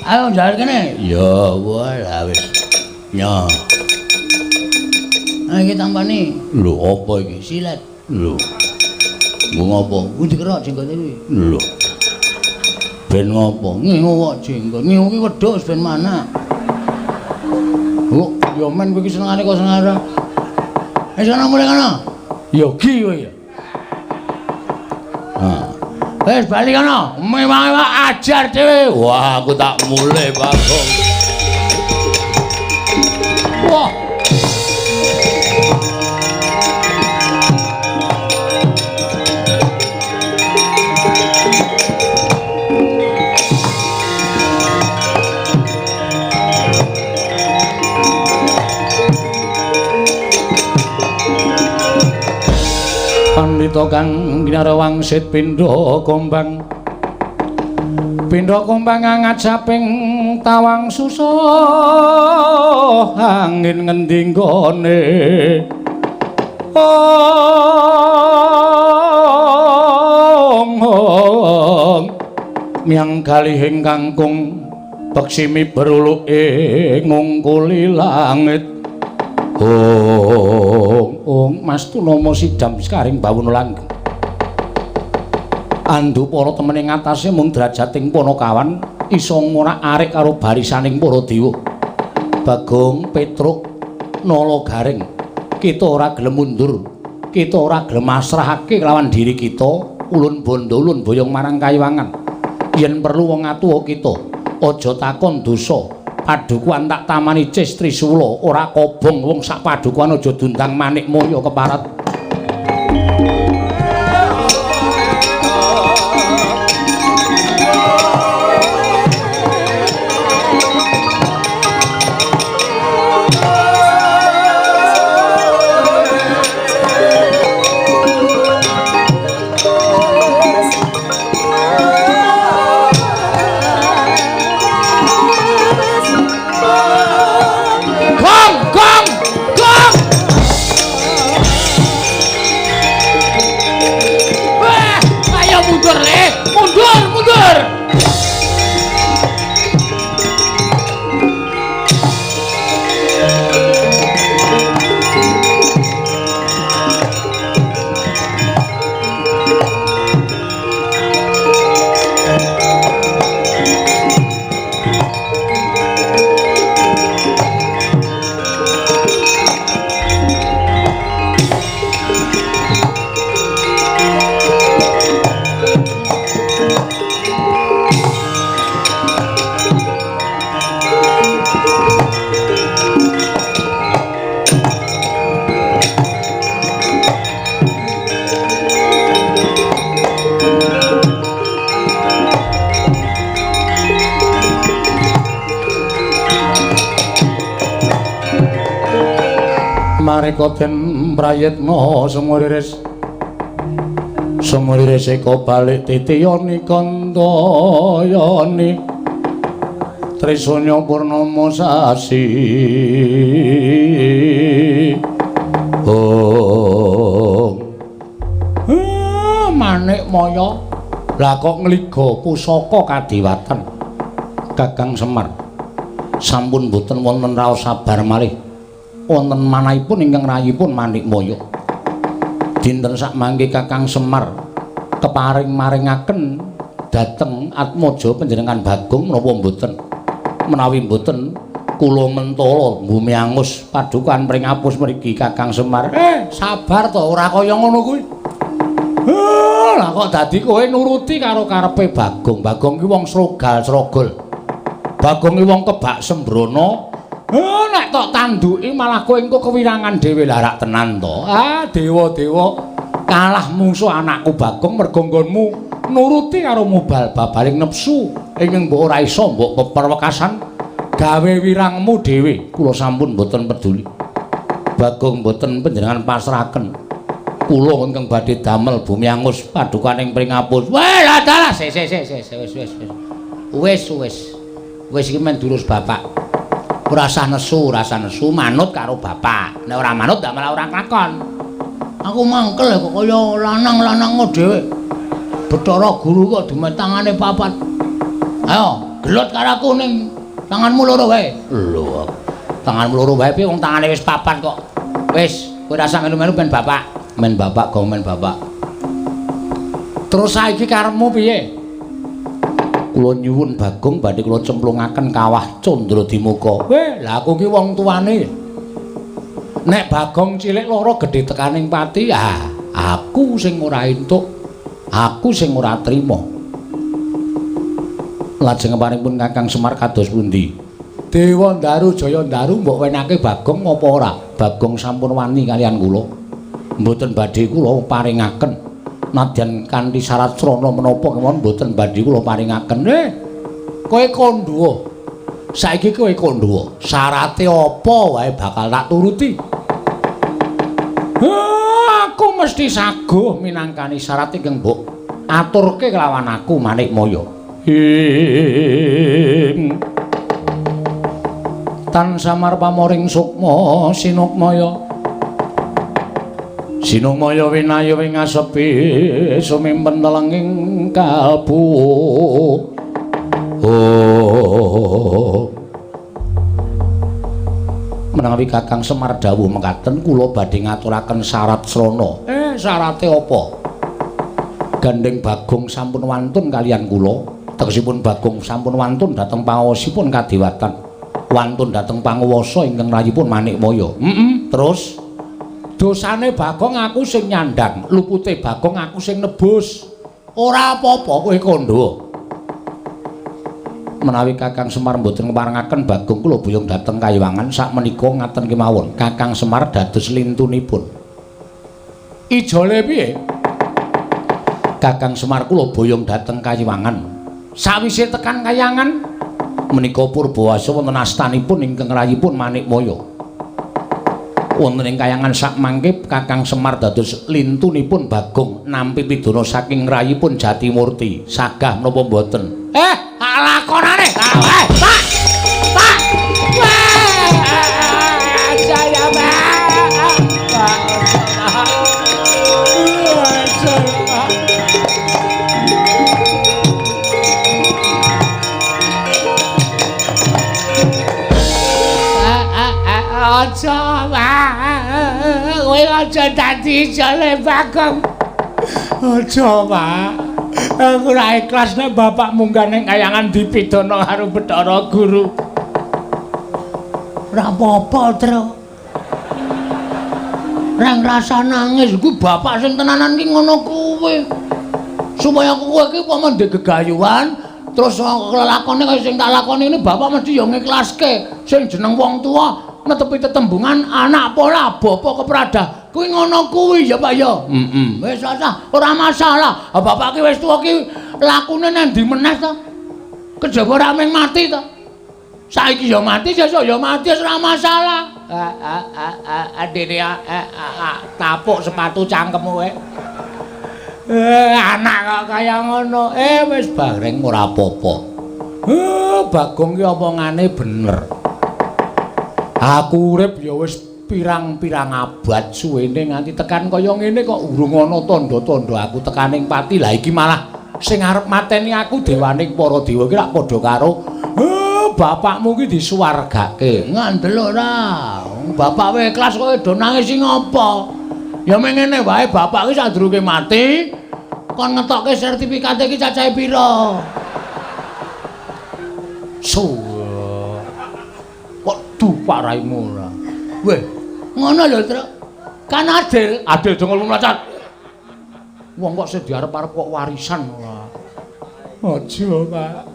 Ayo jalan kene. Iya, wah wis. Ya. Iki tampani. Lho, apa iki? Silet. Lho. Nggo ngopo? Kuwi dikerok jenggote kuwi. Lho. Ben ngopo? Ngingu kok jenggot. Ngingu ki wedhus ben mana? Oh, ya men kowe iki senengane kok senengane. Wis ana mulih kana. Yogi kowe ya. Wis bali kana. Mewah ajar dhewe. Wah, aku tak mulih, Bagong. Wah. Pandhita kang ginarawangsit pindha kombang angat saping tawang susah angin ngendi nggone miang kalihing kangkung peksimi beruluke ngungkuli langit Mas Tunama sidam sekaring bawuna langgeng. Andu para temene ngatasé mung drajating Panakawan isa ngorak-arik karo barisaning para dewa. Bagong, Petruk, Nala Garing, kita ora gelem mundur, kita ora gelem masrahake kelawan diri kita, ulun bondo ulun boyong marang kayiwangan. Yen perlu wong atuwa kita, aja takon dosa. Padukuan tak tamani Cis Trisula, ora kobong wong sak padukuan aja dundang manik moyo keparat. Mareka den prayitna sumuriris eka balik titiyani kandayani Trisanya Purnama sasi Manik Maya lah kok ngliga pusaka kadiwatan Kakang Semar sampun boten wonten raos sabar malih wonten manahipun ingkang rayipun Manik Maya. Dinten sak mangke Kakang Semar keparing maringaken dhateng Atmaja panjenengan Bagong menapa mboten? Menawi mboten kula mentala bumi angus padukan pring apus mriki Kakang Semar. Sabar to ora kaya ngono kuwi. Lah kok dadi kowe nuruti karo karepe Bagong. Bagong ki wong srogal-srogol. Bagong ki wong kebak sembrono. Nek tok tanduki malah kowe engko kewirangan dhewe larak tenan to. Dewa-dewa kalah mungsuh anakku Bagong mergo nggonmu nuruti karo mubal babaling nepsu ingkang mbok ora iso mbok peperwekasan gawe wirangmu dhewe. Kula sampun mboten peduli. Bagong mboten panjenengan pasrahaken. Kula ingkang badhe damel bumi angus padukaning pringapus. Weh, dalah wis iki men durus bapak. Ora usah nesu manut karo bapak. Nek ora manut ndak malah ora klakon. Aku mangkel kok kaya lanang-lanang dhewe. Bathara Guru kok dimetangane papat. Ayo, gelut karo aku ning tanganmu loro wae. Lho, tanganmu loro wae piye wong tangane wis papat kok. Wis, kowe ora usah melu-melu ben bapak. Men bapak gong men bapak. Terus saiki karepmu piye? Kula nyuwun Bagong badhe kula cemplungaken kawah Candradimaka. Weh, lha aku ki wong tuane. Nek Bagong cilik loro gedhe tekaning pati, aku sing ora entuk, aku sing ora trima. Lajeng paringipun Kakang Semar kados pundi? Dewa Ndaru Jaya Ndaru mbok wenake Bagong apa ora? Bagong sampun wani kalian kula. Mboten badhe kula paringaken. Nadyan kanthi syarat srana menapa kemawon mboten badhe kula paringaken. Kowe kandha. Saiki kowe kandha. Syarate apa wae bakal tak turuti. Aku mesti saguh minangkani syarat ingkang mbok aturke kelawan aku Manik Maya. Tan samar pamoring sukma sinukmaya. Sinumaya winayu ing asepi sumimpen telenging kalbu. Menawi Kakang Semar dawuh mekaten kula badhe ngaturaken syarat srana. Syarate apa? Gandeng Bagong sampun wantun kalian kula. Tegesipun Bagong sampun wantun dhateng pangaosipun kadewatan. Wantun dhateng panguwasa ingkang rayipun Manikmaya. Terus dosane Bagong aku sing nyandang, lupute Bagong aku sing nebus. Ora apa-apa kowe kandha. Menawi Kakang Semar mboten ngparengaken Bagong kula buyung dhateng Kayiwangan sakmenika ngaten kemawon. Kakang Semar dados lintunipun. Ijole piye? Kakang Semar kula boyong dhateng Kayiwangan. Sawise tekan Kayangan menika Purbawasa wonten astanipun ingkang rayipun Manikmaya. Wonten ing Kayangan sak mangke Kakang Semar dados lintunipun Bagong nampi pidana saking rayipun Jatimurti. Sagah menapa mboten? Lakonane. Pak! Pak! Saya aja, Pak. Kowe aja dadi jale Bagong. Aja, Pak. Aku ora ikhlas nek bapak munggah ning Kayangan dipidana karo Bathara Guru. Ora apa-apa, Tru. Reng rasa nangis ku bapak sing tenanan ki ngono kuwi. Supaya kowe iki umpama ndek gegayuhan terus lakone kaya sing tak lakoni ini bapak mesti yo ngiklaske. Sing jeneng wong tuwa netepi tetembungan anak pola bapak keprada. Kuwi ngono kuwi ya Pak ya. Wis ora masalah. Bapak ki wis tuwa ki lakune nang ndi meneh to? Kejaba ora mung mati to. Saiki ya mati, sesuk ya mati wis ora masalah. Adene tapuk sepatu cangkemmu kowe. Anak kok kaya ngono. Wis bareng ora apa-apa. Bagong ki omongane bener. Aku urip ya wis pirang-pirang abad suwene nganti tekan kaya ngene kok urung ana tandha-tandha aku tekaning pati. Lah iki malah sing arep mateni aku dewaning para dewa iki rak padha karo bapakmu ki disuwargake. Ngandel ora. Bapak wae ikhlas kowe do nangis sing apa? Ya mung ngene wae bapak ki sadurunge mati kon ngetokke sertifikate iki cacahe pira? Kok dupak raimu ora? Weh, ngono lho, Tru. Kan adil aja ngomong-ngomong. Wong kok sing diarep-arep kok warisan ora. Aja, Pak.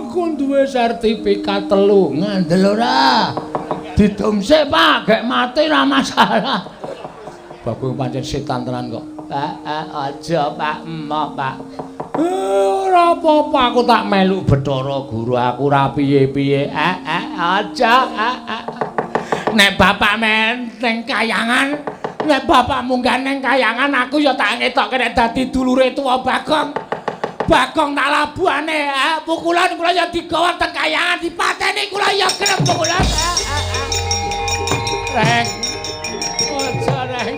Aku duwe sertifikat 3, ngandel ora. Didumsik, Pak, gek mati ora masalah. Bagong pancen setan tenan kok. Aja, Pak, emoh, Pak. Ora apa-apa aku tak melu Bathara Guru aku ora piye-piye. Aja. Nek bapak men ning Kayangan, nek bapak munggah ning Kayangan aku ya tak ngetokke nek dadi dulure tuwa Bagong. Bagong tak labuhane, pukulan kula ya digawa teng Kayangan dipateni kula ya gelem pukulan. Reng. Aja, Reng.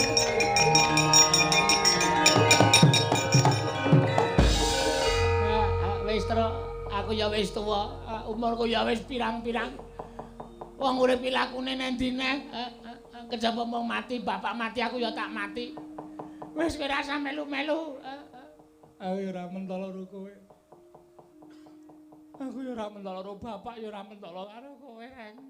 Wis Tru, aku ya wis tuwa, umurku ya wis pirang-pirang. Wong urip lakune nang ndi neh, kejaba mau mati, bapak mati aku ya tak mati. Wis kowe rasa melu-melu. Aku ya ora mentolo karo kowe. Aku ya ora mentolo karo bapak, ya ora mentolo karo kowe, Reng.